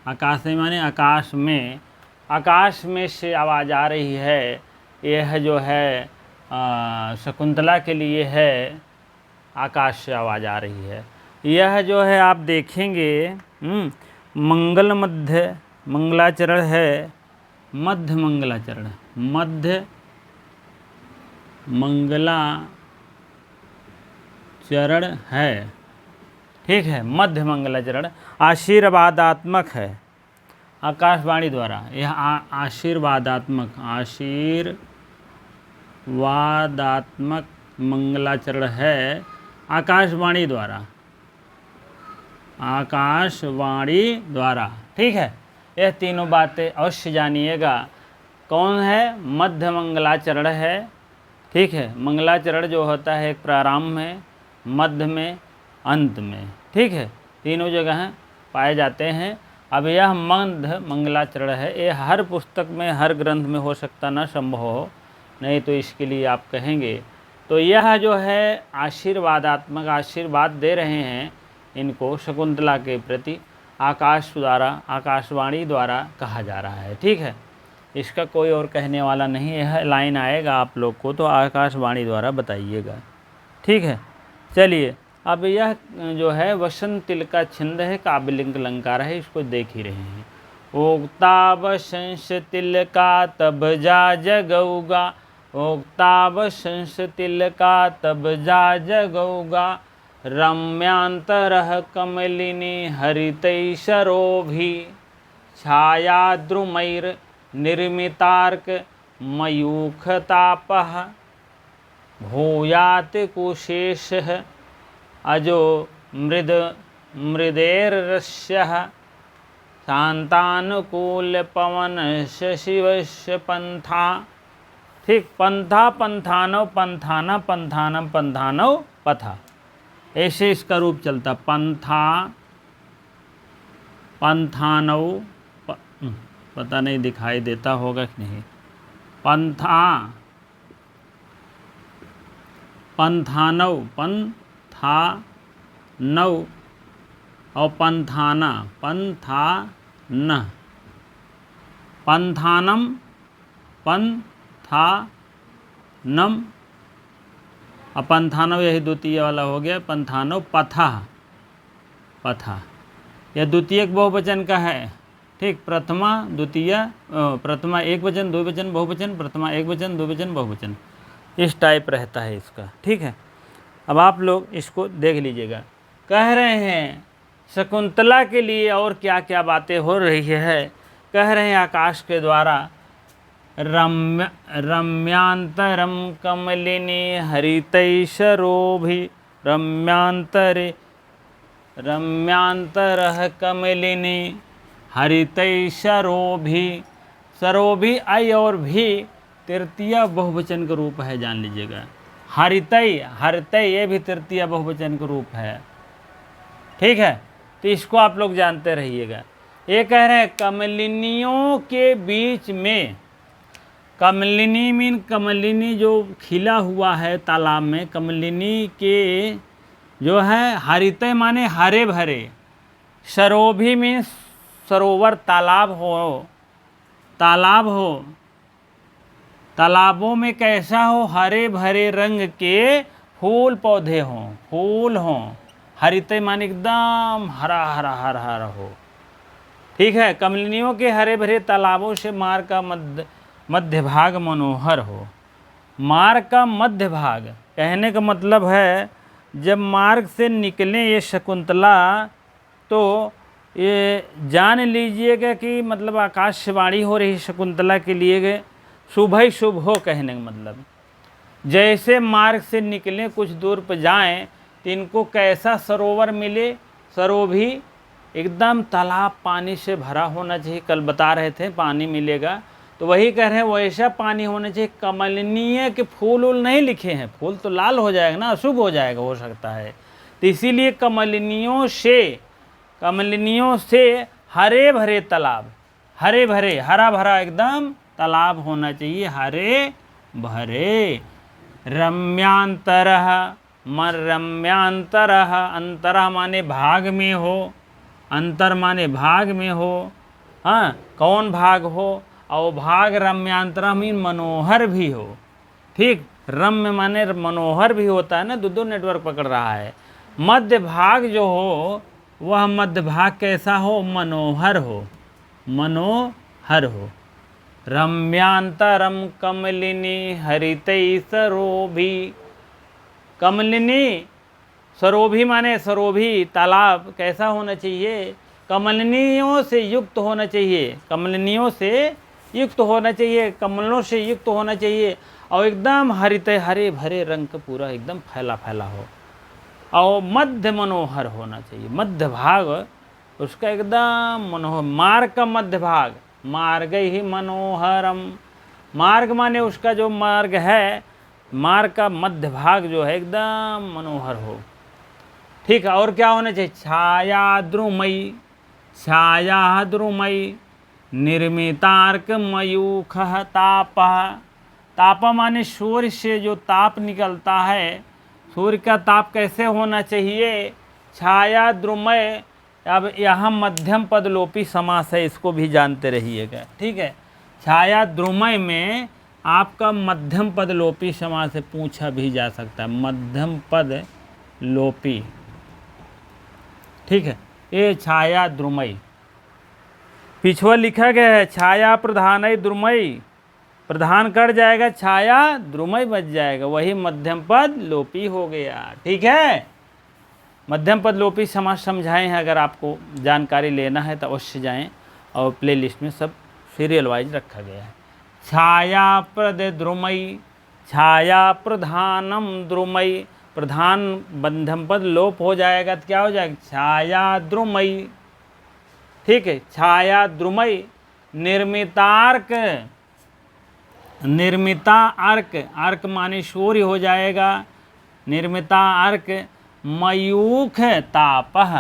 आकाश माने आकाश में, आकाश में से आवाज़ आ रही है। यह जो है शकुंतला के लिए है, आकाश से आवाज़ आ रही है। यह जो है आप देखेंगे मंगल मध्य मंगलाचरण है, मध्य मंगलाचरण, मध्य मंगलाचरण है, ठीक है। मध्य मंगलाचरण आशीर्वादात्मक है, आकाशवाणी द्वारा। यह आशीर्वादात्मक, आशीर्वादात्मक मंगलाचरण है आकाशवाणी द्वारा, आकाशवाणी द्वारा, ठीक है। यह तीनों बातें अवश्य जानिएगा। कौन है? मध्य मंगलाचरण है, ठीक है। मंगलाचरण जो होता है एक प्रारंभ में, मध्य में, अंत में, ठीक है, तीनों जगह पाए जाते हैं। अब यह मध्य मंगलाचरण है, ये हर पुस्तक में, हर ग्रंथ में हो सकता ना संभव हो, नहीं तो इसके लिए आप कहेंगे। तो यह जो है आशीर्वादात्मक, आशीर्वाद दे रहे हैं इनको शकुंतला के प्रति, आकाश द्वारा, आकाशवाणी द्वारा कहा जा रहा है, ठीक है। इसका कोई और कहने वाला नहीं है। लाइन आएगा आप लोग को तो आकाशवाणी द्वारा बताइएगा, ठीक है। चलिए अब यह जो है वसंत तिल का छंद है, काव्यलिंग अलंकार है, इसको देख ही रहे हैं। ओक्ता वसंस तिल का तब जा जगौगा, ओक्ता वसंस तिल का तब जा जगौगा, रम्यांतरः कमलिनी हरितै सरोभि, छायाद्रुमैर निर्मितार्क मयूखतापः, भूयात् कुशेषः अजो मृदेर्रस्यः, शान्तानुकूलपवनस्य शिवस्य पंथा, ठीक। पंथा पंथानव, पंथाना पंथानम, पंथानव पथा, ऐसे इसका रूप चलता। पंथा, पंथानव, पता नहीं दिखाई देता होगा कि नहीं। पंथा, पंथानव, पंथानव और पंथाना, पंथान, पंथानम, पंथानम, पंथानव यही द्वितीय वाला हो गया। पंथानव पथा, पथा, यह द्वितीयक बहुवचन का है, ठीक, प्रथमा द्वितीय प्रथमा एक वचन दो वचन बहुवचन, प्रथमा एक वचन दो वचन बहुवचन, इस टाइप रहता है इसका। ठीक है, अब आप लोग इसको देख लीजिएगा। कह रहे हैं शकुंतला के लिए और क्या क्या बातें हो रही है। कह रहे हैं आकाश के द्वारा, रम्यांतरम कमलिनी हरितैशरोभि रम्यांतरः कमलिनी हरितैशरोभि। सरोभि ऐ और भी तृतीय बहुवचन का रूप है, जान लीजिएगा। हरितै ये भी तृतीय बहुवचन का रूप है। ठीक है, तो इसको आप लोग जानते रहिएगा। ये कह रहे हैं कमलिनियों के बीच में, कमलिनी मीन कमलिनी जो खिला हुआ है तालाब में, कमलिनी के जो है, हरितै माने हरे भरे, सरोभि मीन सरोवर तालाब हो, तालाबों में कैसा हो, हरे भरे रंग के फूल पौधे हों, फूल हों। हरितै माने एकदम हरा हरा हरा हरा हो। ठीक है, कमलिनियों के हरे भरे तालाबों से मार्ग का मध्य भाग मनोहर हो। मार्ग का मध्य भाग कहने का मतलब है, जब मार्ग से निकले ये शकुंतला, तो ये जान लीजिएगा कि मतलब आकाशवाणी हो रही शकुंतला के लिए, शुभ ही शुभ हो। कहने का मतलब, जैसे मार्ग से निकलें कुछ दूर पर जाएं तो इनको कैसा सरोवर मिले, सरोभी एकदम तालाब पानी से भरा होना चाहिए। कल बता रहे थे पानी मिलेगा, तो वही कह रहे हैं वैसा पानी होना चाहिए। कमलिनीय के फूल उल नहीं लिखे हैं, फूल तो लाल हो जाएगा ना, अशुभ हो जाएगा, हो सकता है। तो इसीलिए कमलिनियों से हरे भरे तालाब, हरे भरे हरा भरा एकदम तालाब होना चाहिए, हरे भरे। रम्यांतरः रम्यांतरः, अंतरः माने भाग में हो, अंतर माने भाग में हो। हाँ, कौन भाग हो, और भाग रम्यांतरः मीन मनोहर भी हो। ठीक, रम्य माने मनोहर भी होता है ना, दो नेटवर्क पकड़ रहा है। मध्य भाग जो हो, वह मध्य भाग कैसा हो, मनोहर हो, मनोहर हो। रम्यांतरम कमलिनी हरितै सरोभि। कमलिनी सरोभि माने सरोभि तालाब कैसा होना चाहिए, कमलिनियों से युक्त होना चाहिए, कमलिनियों से युक्त होना चाहिए, कमलों से युक्त होना चाहिए, और एकदम हरितै हरे भरे रंग का पूरा एकदम फैला फैला हो, और मध्य मनोहर होना चाहिए। मध्य भाग उसका एकदम मनोहर। मार्ग का मध्य भाग, मार्ग ही मनोहरम। मार्ग माने उसका जो मार्ग है, मार्ग का मध्य भाग जो है एकदम मनोहर हो। ठीक है, और क्या होना चाहिए, छाया द्रुमयी, छाया द्रुमयी निर्मितार्क मयूख ताप। ताप माने सूर्य से जो ताप निकलता है, सूर्य का ताप कैसे होना चाहिए, छाया द्रुमय। अब यहाँ मध्यम पद लोपी समास है, इसको भी जानते रहिएगा। ठीक है, छाया द्रुमय में आपका मध्यम पद लोपी समास से पूछा भी जा सकता है, मध्यम पद लोपी। ठीक है, ये छाया द्रुमय पिछुआ लिखा गया है, छाया प्रधान द्रुमय, प्रधान कट जाएगा, छाया द्रुमय बच जाएगा, वही मध्यम पद लोपी हो गया। ठीक है, मध्यम पद लोपी समास समझाए हैं। अगर आपको जानकारी लेना है तो अवश्य जाएं, और प्लेलिस्ट में सब सीरियल वाइज रखा गया है। छाया प्रद द्रुमयी, छाया प्रधानम द्रुमयी, प्रधान मध्यम पद लोप हो जाएगा तो क्या हो जाएगा, छाया द्रुमयी। ठीक है, छाया द्रुमयी निर्मितार्क, निर्मिता अर्क, अर्क माने सूर्य हो जाएगा, निर्मिता अर्क मयूख तापः,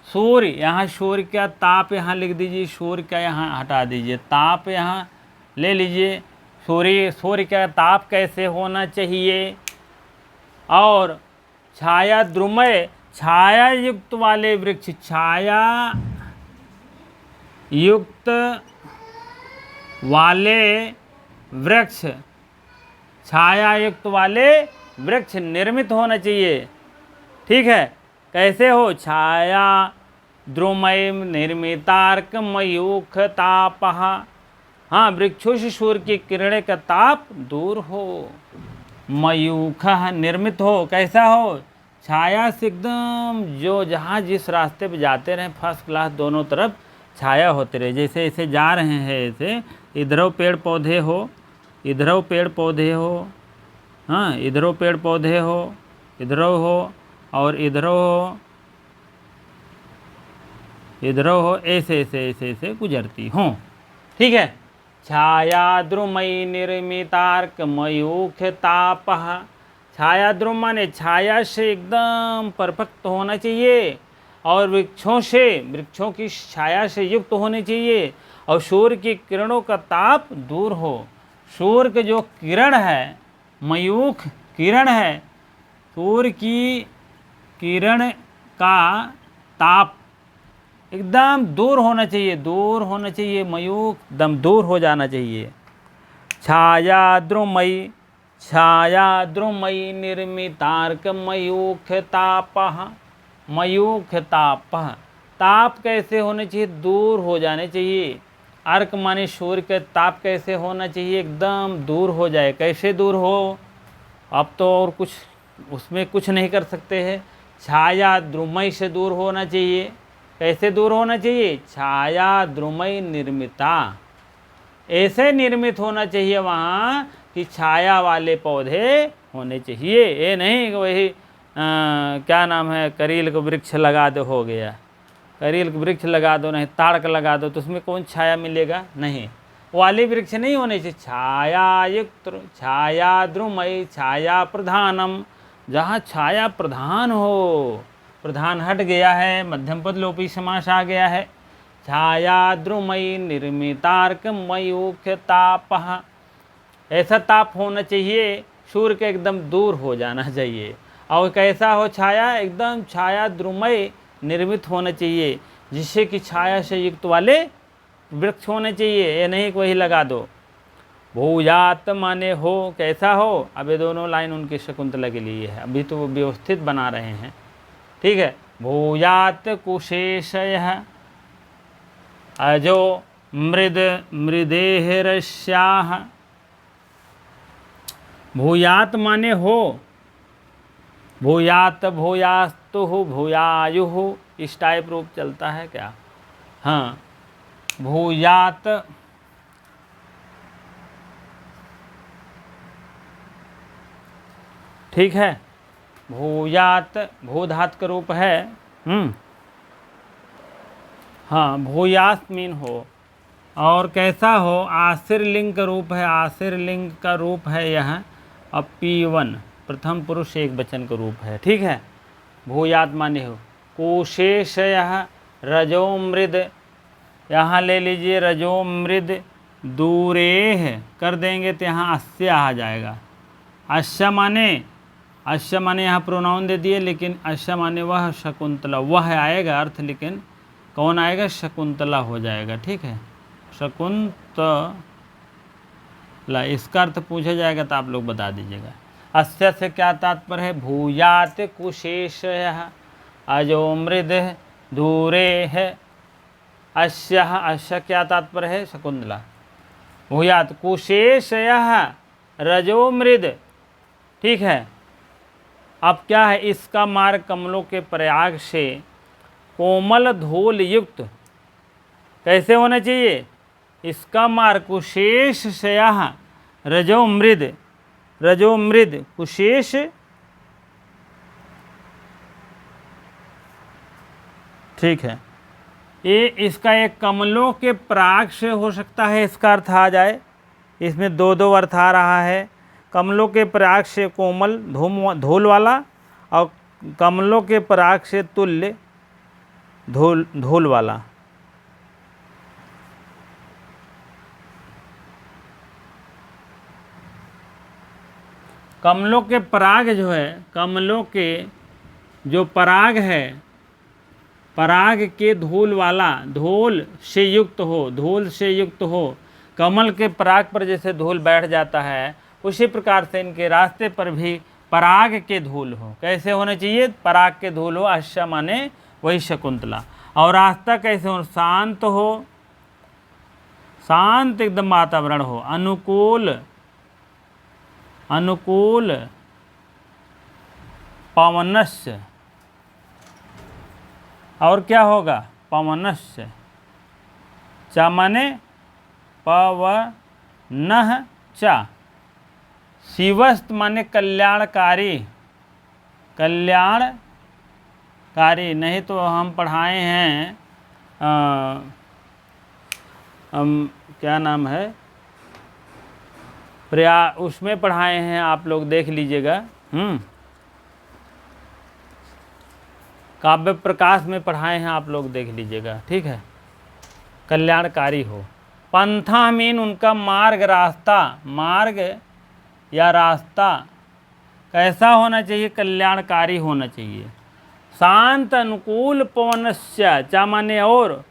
सूर्य, यहाँ सूर्य का ताप यहाँ लिख दीजिए, सूर्य का यहाँ हटा दीजिए, ताप यहाँ ले लीजिए। सूर्य का ताप कैसे होना चाहिए, और छाया द्रुमय, छाया युक्त वाले वृक्ष, छाया युक्त वाले वृक्ष, छाया युक्त वाले वृक्ष निर्मित होना चाहिए। ठीक है, कैसे हो, छाया द्रुमय निर्मितार्क मयूख तापः। हाँ, वृक्षों से सूर्य की किरणें का ताप दूर हो। मयूख निर्मित हो, कैसा हो? छाया से एकदम, जो जहाँ जिस रास्ते पे जाते रहे फर्स्ट क्लास, दोनों तरफ छाया होते रहे। जैसे ऐसे जा रहे हैं, ऐसे इधरों पेड़ पौधे हो, इधरों पेड़ पौधे हो, हाँ इधरों पेड़ पौधे हो, इधरों हो और इधरों हो, इधरों हो, ऐसे ऐसे ऐसे ऐसे गुजरती हों। ठीक है। छाया द्रुमयी निर्मितार्क मयूख तापः। छाया द्रुम माने छाया से एकदम परफेक्ट होना चाहिए, और वृक्षों की छाया से युक्त होनी चाहिए, और सूर्य की किरणों का ताप दूर हो। सूर्य के जो किरण है, मयूख किरण है, सूर्य की किरण का ताप एकदम दूर होना चाहिए, दूर होना चाहिए, मयूख दम दूर हो जाना चाहिए। छाया द्रुमयी निर्मितार्क मयूख तापः। मयूख तापः, ताप कैसे होने चाहिए? दूर हो जाने चाहिए। अर्क माने सूर्य के ताप कैसे होना चाहिए? एकदम दूर हो जाए। कैसे दूर हो? अब तो और कुछ उसमें कुछ नहीं कर सकते हैं। छाया द्रुमय से दूर होना चाहिए। कैसे दूर होना चाहिए? छाया द्रुमय निर्मिता, ऐसे निर्मित होना चाहिए वहाँ कि छाया वाले पौधे होने चाहिए। ये नहीं कि वही क्या नाम है, करील का वृक्ष लगा दो हो गया। करील का वृक्ष लगा दो, नहीं ताड़ का लगा दो, तो उसमें कौन छाया मिलेगा? नहीं, वाले वृक्ष नहीं होने चाहिए। छाया युक्त, छाया द्रुमय, छाया प्रधानम, जहाँ छाया प्रधान हो। प्रधान हट गया है, मध्यम पद लोपी समास आ गया है। छाया द्रुमयी निर्मितार्क मयूख तापः, ऐसा ताप होना चाहिए, सूर्य के एकदम दूर हो जाना चाहिए। और कैसा हो छाया? एकदम छाया द्रुमय निर्मित होना चाहिए, जिससे कि छाया से युक्त वाले वृक्ष होने चाहिए। ये नहीं कि वही लगा दो। भूयात माने हो, कैसा हो? अब ये दोनों लाइन उनकी शकुंतला के लिए है, अभी तो वो व्यवस्थित बना रहे हैं। ठीक है। भूयात कुशेषयः अजो मृदेहरस्याः। भूयात माने हो, भूयात भूयास्तु भूयायुः, इस टाइप रूप चलता है क्या? हाँ, भूयात ठीक है। भूयात भू धातु का रूप है। हाँ, भूयात मीन हो। और कैसा हो? आश्र लिंग का रूप है, आश्र लिंग का रूप है यह। अब P1 प्रथम पुरुष एक वचन का रूप है। ठीक है। भूयात माने हो। कुशेषयः रजोमृद, यहाँ ले लीजिए रजोमृद, दूरेह कर देंगे तो यहाँ अस्य आ जाएगा। अश्य माने यहाँ प्रोनाउन दे दिए, लेकिन अश्य माने वह शकुंतला, वह आएगा अर्थ, लेकिन कौन आएगा? शकुंतला हो जाएगा। ठीक है, शकुंतला, इसका अर्थ पूछा जाएगा तो आप लोग बता दीजिएगा। अस्य से क्या तात्पर्य है? भूयात कुशेषयः अजोमृद दूरेह। अश्य क्या तात्पर्य है? शकुंतला। भूयात कुशेषयः रजोमृद। ठीक है। अब क्या है? इसका मार्ग कमलों के प्रयाग से कोमल धूल युक्त कैसे होना चाहिए? इसका मार्ग कुशेषयः रजोमृद, रजोमृद कुशेष, ठीक है। ये इसका एक कमलों के पराग से हो सकता है, इसका अर्थ आ जाए। इसमें दो दो अर्थ आ रहा है। कमलों के पराग से कोमल धूल वाला, और कमलों के पराग से तुल्य धूल वाला। कमलों के पराग जो है, कमलों के जो पराग है, पराग के धूल वाला, धूल से युक्त हो, धूल से युक्त हो। कमल के पराग पर जैसे धूल बैठ जाता है, उसी प्रकार से इनके रास्ते पर भी पराग के धूल हो। कैसे होने चाहिए? पराग के धूल हो। अश्य माने वही शकुंतला। और रास्ता कैसे हो, शांत हो, शांत एकदम वातावरण हो, अनुकूल, अनुकूल पवनस्य, और क्या होगा, पवनस्य, चा माने पवनः चा, शिवस्त माने कल्याणकारी, कल्याणकारी। नहीं तो हम पढ़ाए हैं क्या नाम है, उसमें पढ़ाए हैं, आप लोग देख लीजिएगा, काव्य प्रकाश में पढ़ाए हैं, आप लोग देख लीजिएगा, ठीक है। कल्याणकारी हो। पंथा मीन उनका मार्ग, रास्ता, मार्ग या रास्ता कैसा होना चाहिए, कल्याणकारी होना चाहिए। शांत अनुकूल पवनस्य, चा माने और,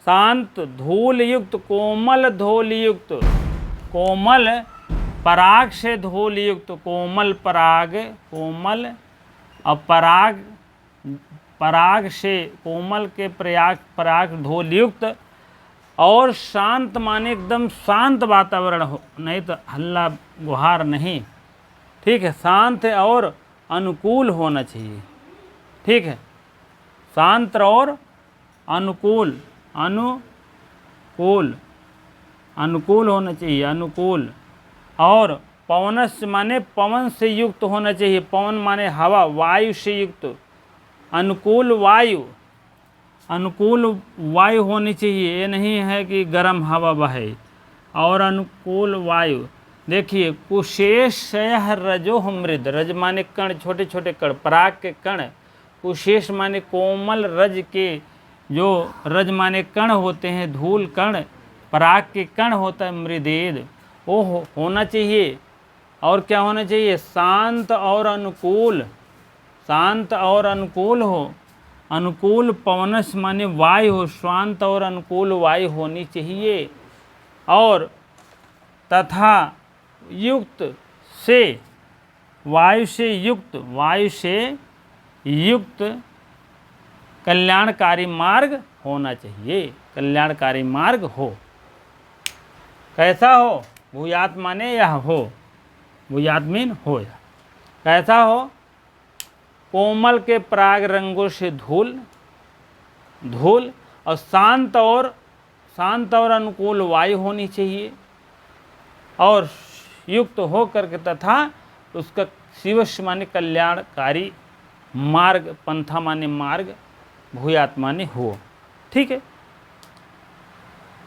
शांत धूल युक्त, कोमल धूल युक्त, कोमल पराग से धूल युक्त, कोमल पराग, कोमल और पराग, पराग से, कोमल के पराग धूल युक्त, और शांत माने एकदम शांत वातावरण हो, नहीं तो हल्ला गुहार नहीं, ठीक है। शांत और अनुकूल होना चाहिए, ठीक है। शांत और अनुकूल, अनुकूल, अनुकूल होना चाहिए, अनुकूल। और पवनस्य माने पवन से युक्त होना चाहिए, पवन माने हवा, वायु से युक्त, अनुकूल वायु, अनुकूल वायु होनी चाहिए, ये नहीं है कि गर्म हवा बहे। और अनुकूल वायु, देखिए कुशेषयः रजो मृद, रज माने कण, छोटे छोटे कण, पराग के कण, कुशेष माने कोमल रज के, जो रज माने कण होते हैं, धूल कण, पराग के कण होता है, मृदेद, वो होना चाहिए। और क्या होना चाहिए, शांत और अनुकूल, शांत और अनुकूल हो, अनुकूल पवनस माने वायु हो, शांत और अनुकूल वायु होनी चाहिए। और तथा युक्त से, वायु से युक्त, वायु से युक्त कल्याणकारी मार्ग होना चाहिए, कल्याणकारी मार्ग हो। कैसा हो, भूयात माने यह हो, भूयात मीन हो, या कैसा हो, कोमल के पराग रंगों से धूल, धूल, और शांत और अनुकूल वायु होनी चाहिए, और युक्त हो करके, तथा उसका शिवस्य माने कल्याणकारी मार्ग, पंथा माने मार्ग, भूयात माने हो, ठीक है।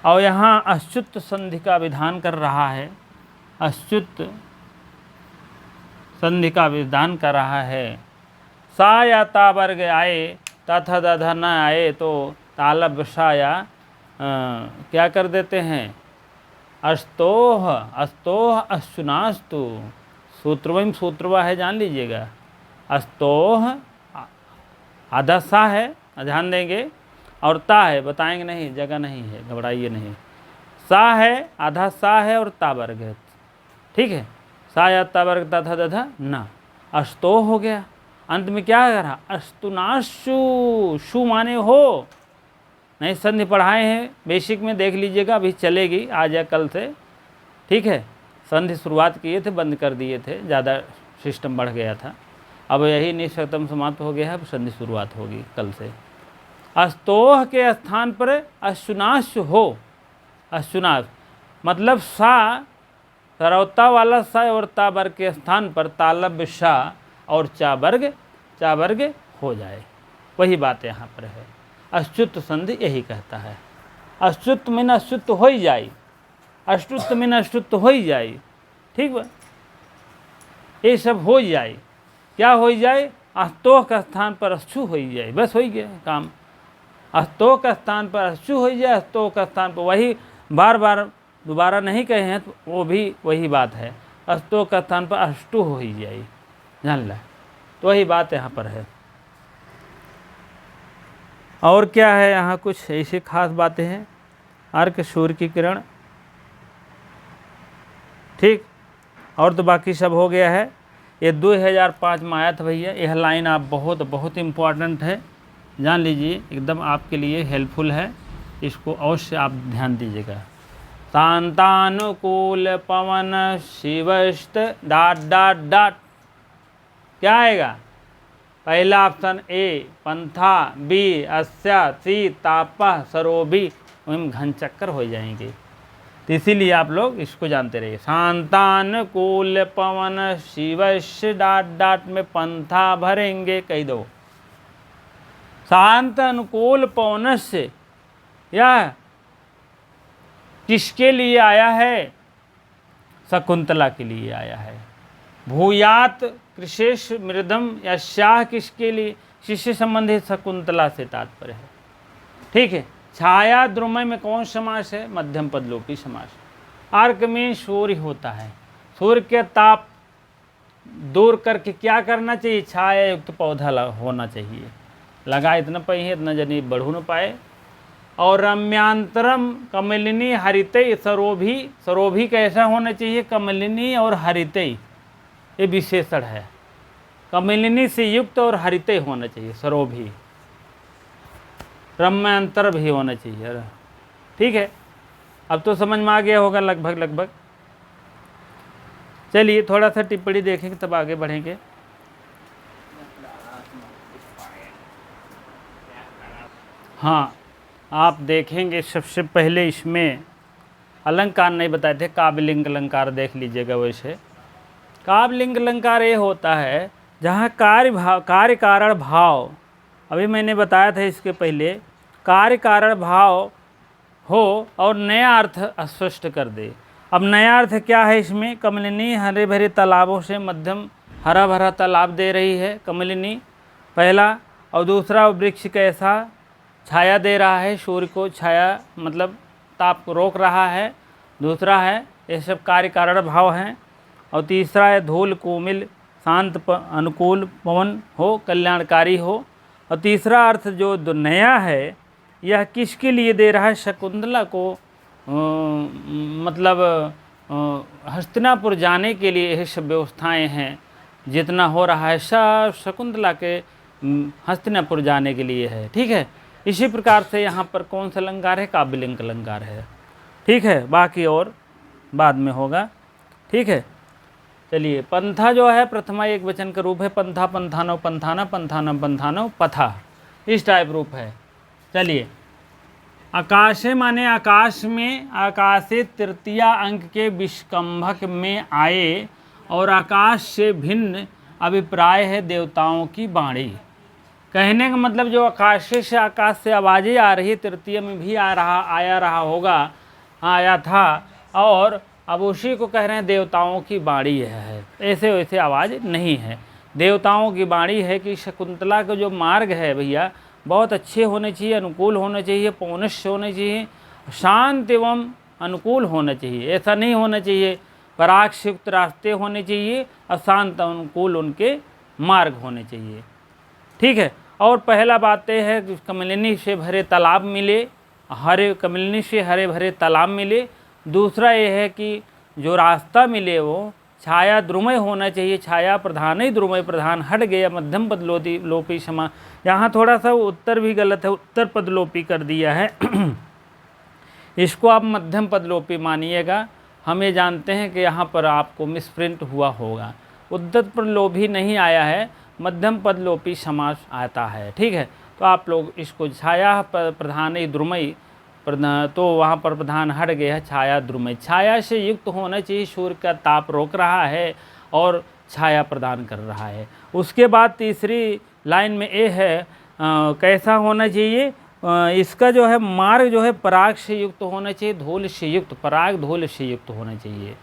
और यहाँ अच्युत संधि का विधान कर रहा है, अच्युत संधि का विधान कर रहा है। सा या ता वर्ग आए, तथा दधा न आए तो तालब सा या क्या कर देते हैं, अस्तोह, अस्तोह अश्चुनास्तु, सूत्रवम सूत्रवा है, जान लीजिएगा। अस्तोह आधा सा है, ध्यान देंगे, और ता है, बताएंगे नहीं, जगह नहीं है, घबराइए नहीं। सा है, आधा सा है, और ता वर्ग है, ठीक है। सा या ता वर्ग तथा दधा ना, अस्तो हो गया। अंत में क्या करा, अस्तुनाशु, शु माने हो, नहीं संधि पढ़ाए हैं बेसिक में, देख लीजिएगा, अभी चलेगी आज या कल से, ठीक है। संधि शुरुआत किए थे, बंद कर दिए थे, ज़्यादा सिस्टम बढ़ गया था, अब यही निष्ठतम समाप्त हो गया है, अब संधि शुरुआत होगी कल से। अस्तोह के स्थान पर अश्वनाश हो, अश्वनाश मतलब सा, सरौता वाला सा, और ता वर्ग के स्थान पर तालब सा और चा वर्ग हो जाए, वही बात यहाँ पर है। अच्युत संधि यही कहता है, अच्युत में अच्युत हो ही जाए, अच्युत में अच्युत हो ही जाए, ठीक बा, ये सब हो जाए, क्या हो जाए, अस्तोह का स्थान पर अश्चु हो ही जाए, बस हो ही गया काम। अस्तोह का स्थान पर अश्चु हो जाए, अस्तोह का स्थान पर, वही बार बार दोबारा नहीं कहे हैं, तो वो भी वही बात है, अस्तोह का स्थान पर अष्टु हो ही जाए, जान ला, तो वही बात यहाँ पर है। और क्या है यहाँ, कुछ ऐसी खास बातें हैं, अर्क सूर्य की किरण, ठीक, और तो बाकी सब हो गया है। ये 2005 में आया था भैया, यह लाइन आप बहुत इम्पोर्टेंट है, जान लीजिए, एकदम आपके लिए हेल्पफुल है, इसको अवश्य आप ध्यान दीजिएगा। शांतानुकूल पवन शिवस्त डाट डाट डाट, क्या आएगा? पहला ऑप्शन ए पंथा, बी अस्या, सी तापः, सरोभी, वहीं घन चक्कर हो जाएंगे। तो इसीलिए आप लोग इसको जानते रहिए। शांतानुकूल पवन शिवस्य डाट डाट में पंथा भरेंगे, कह दो। शांत अनुकूल पवन से यह किसके लिए आया है? शकुंतला के लिए आया है। भूयात कृशेष मृदम यस्याः किसके लिए? शिष्य संबंधित शकुंतला से तात्पर्य है। ठीक है। छाया द्रुमय में कौन समास है? मध्यम पदलोपी समास। अर्क में सूर्य होता है, सूर्य के ताप दूर करके क्या करना चाहिए? छाया युक्त पौधा होना चाहिए। लगा इतना पहिए, इतना जनी बढ़ू न पाए। और रम्यांतरम कमलिनी हरितई सरोभी, सरोभी कैसा होना चाहिए? कमलिनी और हरितई, ये विशेषण है। कमलिनी से युक्त और हरितई होना चाहिए, सरोभी। रम्यांतर भी होना चाहिए। ठीक है, अब तो समझ में आ गया होगा लगभग। चलिए थोड़ा सा टिप्पणी देखेंगे तब आगे बढ़ेंगे। हाँ, आप देखेंगे सबसे पहले इसमें अलंकार नहीं बताए थे, काव्यलिंग अलंकार देख लीजिएगा। वैसे काव्यलिंग अलंकार ये होता है जहाँ कार्य कारण भाव, अभी मैंने बताया था इसके पहले, कार्य कारण भाव हो और नया अर्थ स्पष्ट कर दे। अब नया अर्थ क्या है इसमें? कमलिनी हरे भरे तालाबों से मध्यम हरा भरा तालाब दे रही है कमलिनी, पहला। और दूसरा, वृक्ष कैसा छाया दे रहा है, सूर्य को छाया मतलब ताप को रोक रहा है, दूसरा है। ये सब कार्य कारण भाव हैं। और तीसरा है धूल कोमिल शांत अनुकूल पवन हो, कल्याणकारी हो। और तीसरा अर्थ जो नया है, यह किसके लिए दे रहा है? शकुंतला को, मतलब हस्तिनापुर जाने के लिए यह सब व्यवस्थाएं हैं, जितना हो रहा है सब शकुंतला के हस्तिनापुर जाने के लिए है। ठीक है। इसी प्रकार से यहाँ पर कौन सा अलंकार है? काव्यलिंग अलंकार है। ठीक है, बाकी और बाद में होगा। ठीक है। चलिए, पंथा जो है प्रथमा एक वचन का रूप है। पंथा पंथानव पंथाना, पंथानम पंथानव पथा, इस टाइप रूप है। चलिए, आकाशे माने आकाश में, आकाशे तृतीया अंक के विष्कंभक में आए। और आकाश से भिन्न अभिप्राय है देवताओं की वाणी। कहने का मतलब जो आकाश से आवाज़ें आ रही, तृतीय में भी आया रहा होगा, आया था। और अब उसी को कह रहे हैं देवताओं की वाणी है। ऐसे वैसे आवाज़ नहीं है, देवताओं की वाणी है कि शकुंतला का जो मार्ग है भैया बहुत अच्छे होने चाहिए, अनुकूल होने चाहिए, पौनश्य होने चाहिए, शांत एवं अनुकूल होना चाहिए। ऐसा नहीं होना चाहिए पराग से युक्त रास्ते होने चाहिए, और शांत अनुकूल उनके मार्ग होने चाहिए। ठीक है। और पहला बात यह है कि कमलिनी से भरे तालाब मिले, कमलिनी से हरे भरे तालाब मिले। दूसरा ये है कि जो रास्ता मिले वो छाया द्रुमय होना चाहिए, छाया प्रधान ही द्रुमय प्रधान हट गया, मध्यम पदलोपी लोपी समा। यहाँ थोड़ा सा उत्तर भी गलत है, उत्तर पदलोपी कर दिया है। इसको आप मध्यम पदलोपी मानिएगा। हम ये जानते हैं कि यहाँ पर आपको मिसप्रिंट हुआ होगा, उद्दत पदलोपी नहीं आया है, मध्यम पदलोपी समास आता है। ठीक है। तो आप लोग इसको छाया प्रधान ही द्रुमय, तो वहाँ पर प्रधान हट गया है, छाया द्रुमय। छाया से युक्त होना चाहिए, सूर्य का ताप रोक रहा है और छाया प्रदान कर रहा है। उसके बाद तीसरी लाइन में ये है कैसा होना चाहिए? इसका जो है मार्ग जो है पराग से युक्त होना चाहिए, धूल से युक्त, पराग धूल से युक्त होना चाहिए।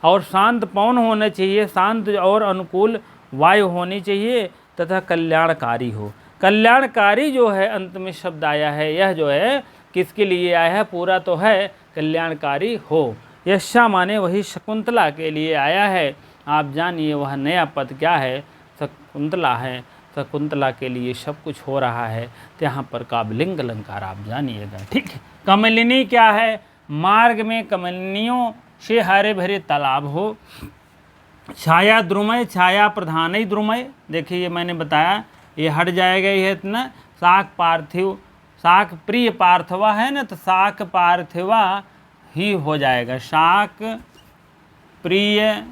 और शांत पवन होना चाहिए, शांत और अनुकूल वायु होनी चाहिए, तथा कल्याणकारी हो। कल्याणकारी जो है अंत में शब्द आया है, यह जो है किसके लिए आया है? पूरा तो है कल्याणकारी हो। यशा माने वही शकुंतला के लिए आया है। आप जानिए वह नया पद क्या है? शकुंतला है। शकुंतला के लिए सब कुछ हो रहा है। तो यहाँ पर काव्यलिंग अलंकार आप जानिएगा। ठीक है। कमलिनी क्या है? मार्ग में कमलिनियों से हरे भरे तालाब हो। छाया द्रुमय, छाया प्रधान ही द्रुमय। देखिए ये मैंने बताया, ये हट जाएगा, ये इतना शाक पार्थिव, शाक प्रिय पार्थवा है ना, तो शाक पार्थिवा ही हो जाएगा। शाक प्रिय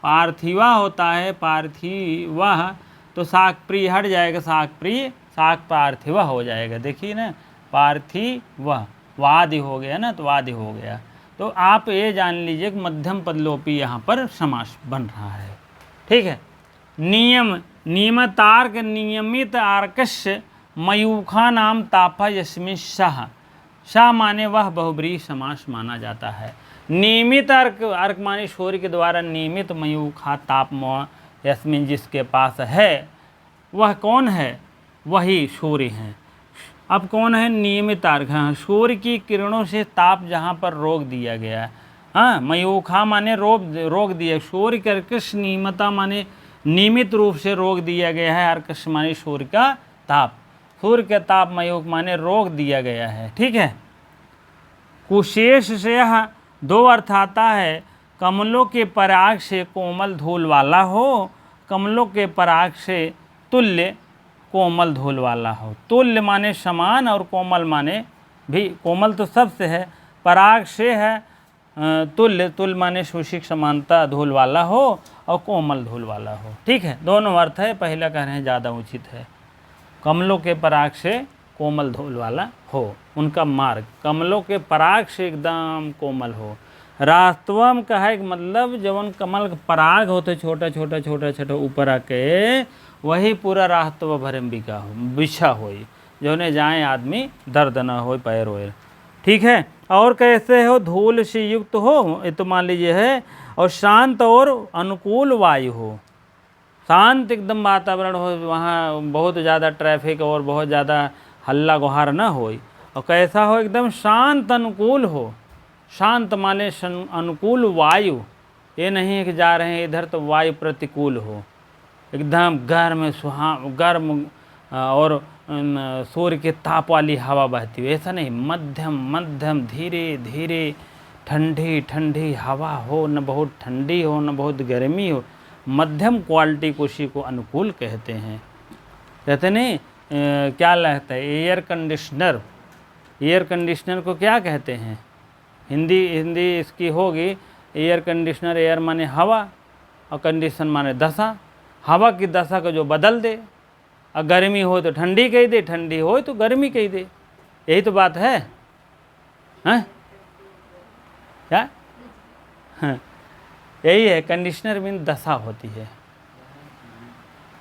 पार्थिवा होता है, पार्थिवा, तो शाक प्रिय हट जाएगा, शाक प्रिय शाक पार्थिवा हो जाएगा। देखिए ना, पार्थिवा वादि हो गया ना, तो वादि हो गया। तो आप ये जान लीजिए कि मध्यम पदलोपी यहाँ पर समास बन रहा है। ठीक है। नियम, नियमतार्क, नियमित आर्कस्य मयूखा नाम तापा यस्मिन् सह, सह माने वह बहुब्रीहि समास माना जाता है। नियमित अर्क, अर्क माने सूर्य के द्वारा नियमित मयूखा ताप यस्मिन् जिसके पास है, वह कौन है? वही सूर्य हैं। अब कौन है? नियमित अर्क। हाँ, सूर्य की किरणों से ताप जहाँ पर रोक दिया गया है। हाँ, मयूखा माने रोक दिया, सूर्य के अर्कस नियमता माने नियमित रूप से रोक दिया गया है, अर्कस माने सूर्य का ताप, सूर्य के ताप मयूख माने रोक दिया गया है। ठीक है। कुशेष से यह दो अर्थ आता है, कमलों के पराग से कोमल धूल वाला हो, कमलों के पराग से तुल्य कोमल धूल वाला हो। तुल्य माने समान और कोमल माने भी, कोमल तो सबसे है, पराग से है तुल्य, तुल्य माने सुशिक समानता धूल वाला हो और कोमल धूल वाला हो। ठीक है, दोनों अर्थ है, पहला कह रहे हैं ज़्यादा उचित है। कमलों के पराग से कोमल धूल वाला हो, उनका मार्ग कमलों के पराग से एकदम कोमल हो। रास्तवम का है मतलब जवन कमल का पराग होते छोटा छोटा छोटा छोटा ऊपर आके, वही पूरा रास्तव भरम बिका हो, बिछा होई, जौने जाए आदमी दर्द न हो पैर वैर। ठीक है। और कैसे हो? धूल से युक्त हो, ये तो मान लीजिए है, और शांत और अनुकूल वायु हो, शांत एकदम वातावरण हो, वहाँ बहुत ज़्यादा ट्रैफिक और बहुत ज़्यादा हल्ला गुहार न हो। और कैसा हो? एकदम शांत अनुकूल हो। शांत माने अनुकूल वायु, ये नहीं है कि जा रहे हैं इधर तो वायु प्रतिकूल हो, एकदम गर्म और सूर्य के ताप वाली हवा बहती हो, ऐसा नहीं। मध्यम मध्यम धीरे धीरे ठंडी ठंडी हवा हो, न बहुत ठंडी हो न बहुत गर्मी हो, मध्यम क्वालिटी को उसी को अनुकूल कहते हैं। कहते नहीं क्या लगता है? एयर कंडीशनर, एयर कंडीशनर को क्या कहते हैं? हिंदी इसकी होगी एयर कंडीशनर। एयर माने हवा और कंडीशन माने दशा, हवा की दशा को जो बदल दे। और गर्मी हो तो ठंडी कह दे, ठंडी हो तो गर्मी कह दे, यही तो बात है। हैं क्या? हाँ, यही है, कंडीशनर मीन दशा होती है।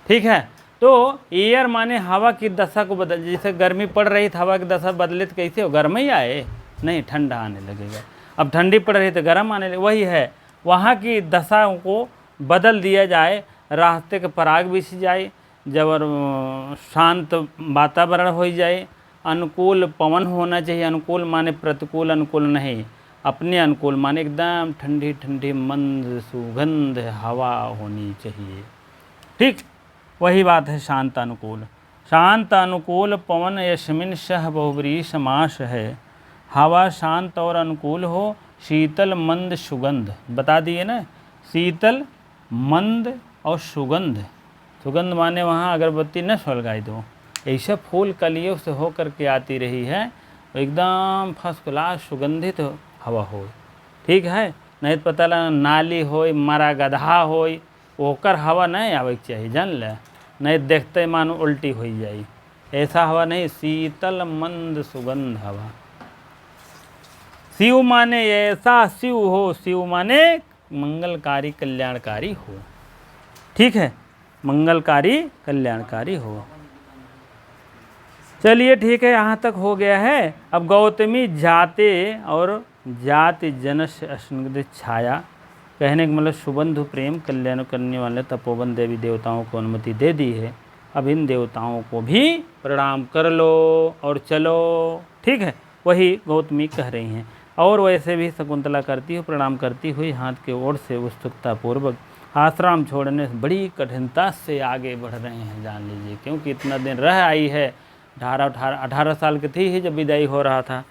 ठीक है। तो एयर माने हवा की दशा को बदल, जैसे गर्मी पड़ रही तो हवा की दशा बदले तो कैसे हो? गर्म ही आए? नहीं, ठंडा आने लगेगा। अब ठंडी पड़ रही तो गर्म आने लगे, वही है। वहाँ की दशा को बदल दिया जाए, रास्ते के पराग बिछ जाए, जब शांत वातावरण हो जाए, अनुकूल पवन होना चाहिए। अनुकूल माने प्रतिकूल, अनुकूल नहीं, अपने अनुकूल माने एकदम ठंडी ठंडी मंद सुगंध हवा होनी चाहिए। ठीक, वही बात है शांत अनुकूल। शांत अनुकूल पवन यस्मिन् सह बहुब्रीहि समास है। हवा शांत और अनुकूल हो, शीतल मंद सुगंध, बता दिए ना, शीतल मंद और सुगंध। सुगंध माने वहाँ अगरबत्ती न सुलगाई दो, ऐसा फूल कलियों से हो करके आती रही है, एकदम फर्स्ट क्लास सुगंधित हवा हो। ठीक है। नहीं तो पता लगा नाली हो, मरा गधा हो, ओकर हवा नहीं आवे चाहिए, जान ले, नहीं देखते मानो उल्टी हो जाए, ऐसा हवा नहीं, शीतल मंद सुगंध हवा। शिव माने ऐसा शिव हो, शिव माने मंगलकारी कल्याणकारी हो। ठीक है, मंगलकारी कल्याणकारी हो। चलिए ठीक है, यहाँ तक हो गया है। अब गौतमी जाते और जाति जनस अस्निग्ध छाया, कहने का मतलब सुबंधु प्रेम कल्याण करने वाले तपोवन देवी देवताओं को अनुमति दे दी है। अब इन देवताओं को भी प्रणाम कर लो और चलो। ठीक है, वही गौतमी कह रही हैं। और वैसे भी शकुंतला करती हुई प्रणाम करती हुई हाथ के ओर से उत्सुकतापूर्वक आश्रम छोड़ने से बड़ी कठिनता से आगे बढ़ रहे हैं, जान लीजिए, क्योंकि इतना दिन रह आई है। 18 साल की थी ही जब विदाई हो रहा था,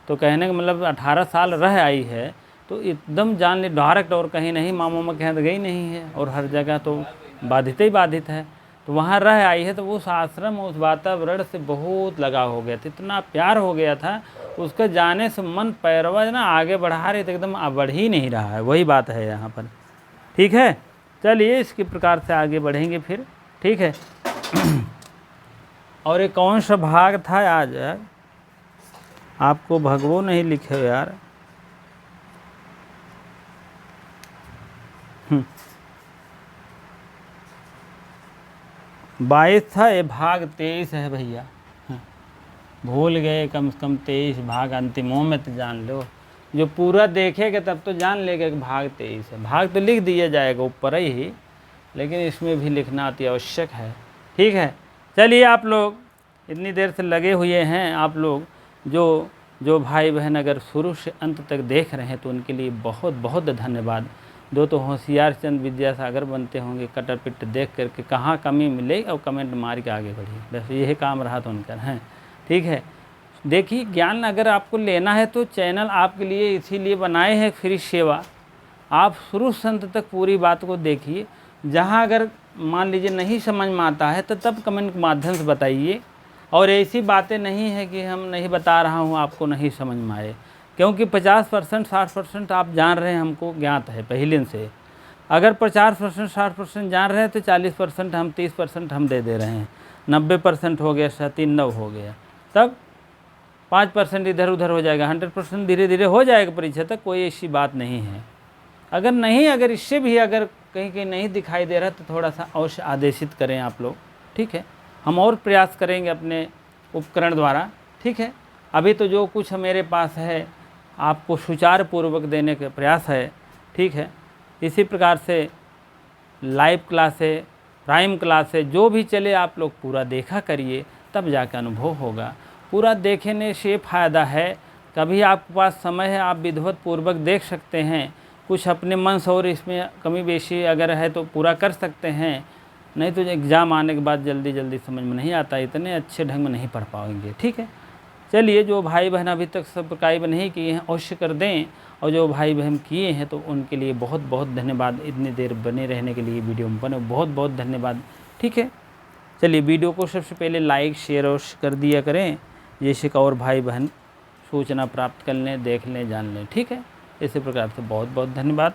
तो कहने का मतलब 18 साल रह आई है, तो एकदम जान ली डायरेक्ट और कहीं नहीं, मामा में कहीं तो गई नहीं है, और हर जगह तो बाधित ही बाधित है। तो वहाँ रह आई है, तो उस आश्रम उस वातावरण से बहुत लगाव हो गया था, इतना प्यार हो गया था उसके जाने से मन पैरवा ना आगे बढ़ा रहे थे, एकदम बढ़ ही नहीं रहा है। वही बात है यहाँ पर। ठीक है, चलिए इसके प्रकार से आगे बढ़ेंगे फिर। ठीक है। और एक कौन सा भाग था आज यार, आपको भगवो नहीं लिखे हो यार। 22 था, ये भाग 23 है भैया। भूल गए, कम से कम 23 भाग अंतिमों में तो जान लो। जो पूरा देखेगा तब तो जान लेगा कि भाग 23 है। भाग तो लिख दिया जाएगा ऊपर ही, लेकिन इसमें भी लिखना अति आवश्यक है। ठीक है, चलिए आप लोग इतनी देर से लगे हुए हैं, आप लोग जो भाई बहन अगर शुरू से अंत तक देख रहे हैं तो उनके लिए बहुत बहुत धन्यवाद। दो तो होशियार चंद विद्यासागर बनते होंगे, कटर पिट देख करके कहाँ कमी मिले और कमेंट मार के आगे बढ़िए, बस यही काम रहा तो उनका है। ठीक है, देखिए ज्ञान अगर आपको लेना है तो चैनल आपके लिए इसीलिए बनाए हैं, फ्री सेवा। आप शुरू से अंत तक पूरी बात को देखिए। जहाँ अगर मान लीजिए नहीं समझ में आता है तो तब कमेंट के माध्यम से बताइए। और ऐसी बातें नहीं है कि हम नहीं बता रहा हूँ आपको नहीं समझ में आए, क्योंकि 50% 60% आप जान रहे हैं, हमको ज्ञात है पहले से। अगर 50% 60% जान रहे हैं तो 40% हम 30% हम दे रहे हैं, 90% हो गया, 97 हो गया, तब 5% इधर उधर हो जाएगा, 100% धीरे धीरे हो जाएगा परीक्षा तक। कोई ऐसी बात नहीं है। अगर इससे भी अगर कहीं कहीं नहीं दिखाई दे रहा तो थोड़ा सा अवश्य आदेशित करें आप लोग। ठीक है, हम और प्रयास करेंगे अपने उपकरण द्वारा। ठीक है, अभी तो जो कुछ मेरे पास है आपको सुचारुपूर्वक देने का प्रयास है। ठीक है, इसी प्रकार से लाइव क्लासें, प्राइम क्लासें जो भी चले आप लोग पूरा देखा करिए, तब जाकर अनुभव होगा। पूरा देखने से फ़ायदा है। कभी आपके पास समय है आप विधिवत पूर्वक देख सकते हैं, कुछ अपने मन से और इसमें कमी बेशी अगर है तो पूरा कर सकते हैं, नहीं तो एग्ज़ाम आने के बाद जल्दी जल्दी समझ में नहीं आता, इतने अच्छे ढंग में नहीं पढ़ पाएंगे। ठीक है, चलिए जो भाई बहन अभी तक सब्सक्राइब नहीं किए हैं अवश्य कर दें, और जो भाई बहन किए हैं तो उनके लिए बहुत बहुत धन्यवाद। इतनी देर बने रहने के लिए वीडियो में बने बहुत बहुत धन्यवाद। ठीक है, चलिए वीडियो को सबसे पहले लाइक शेयर और कर दिया करें, जैसे कि और भाई बहन सूचना प्राप्त कर लें, देख लें, जान लें। ठीक है, इसी प्रकार से बहुत बहुत धन्यवाद।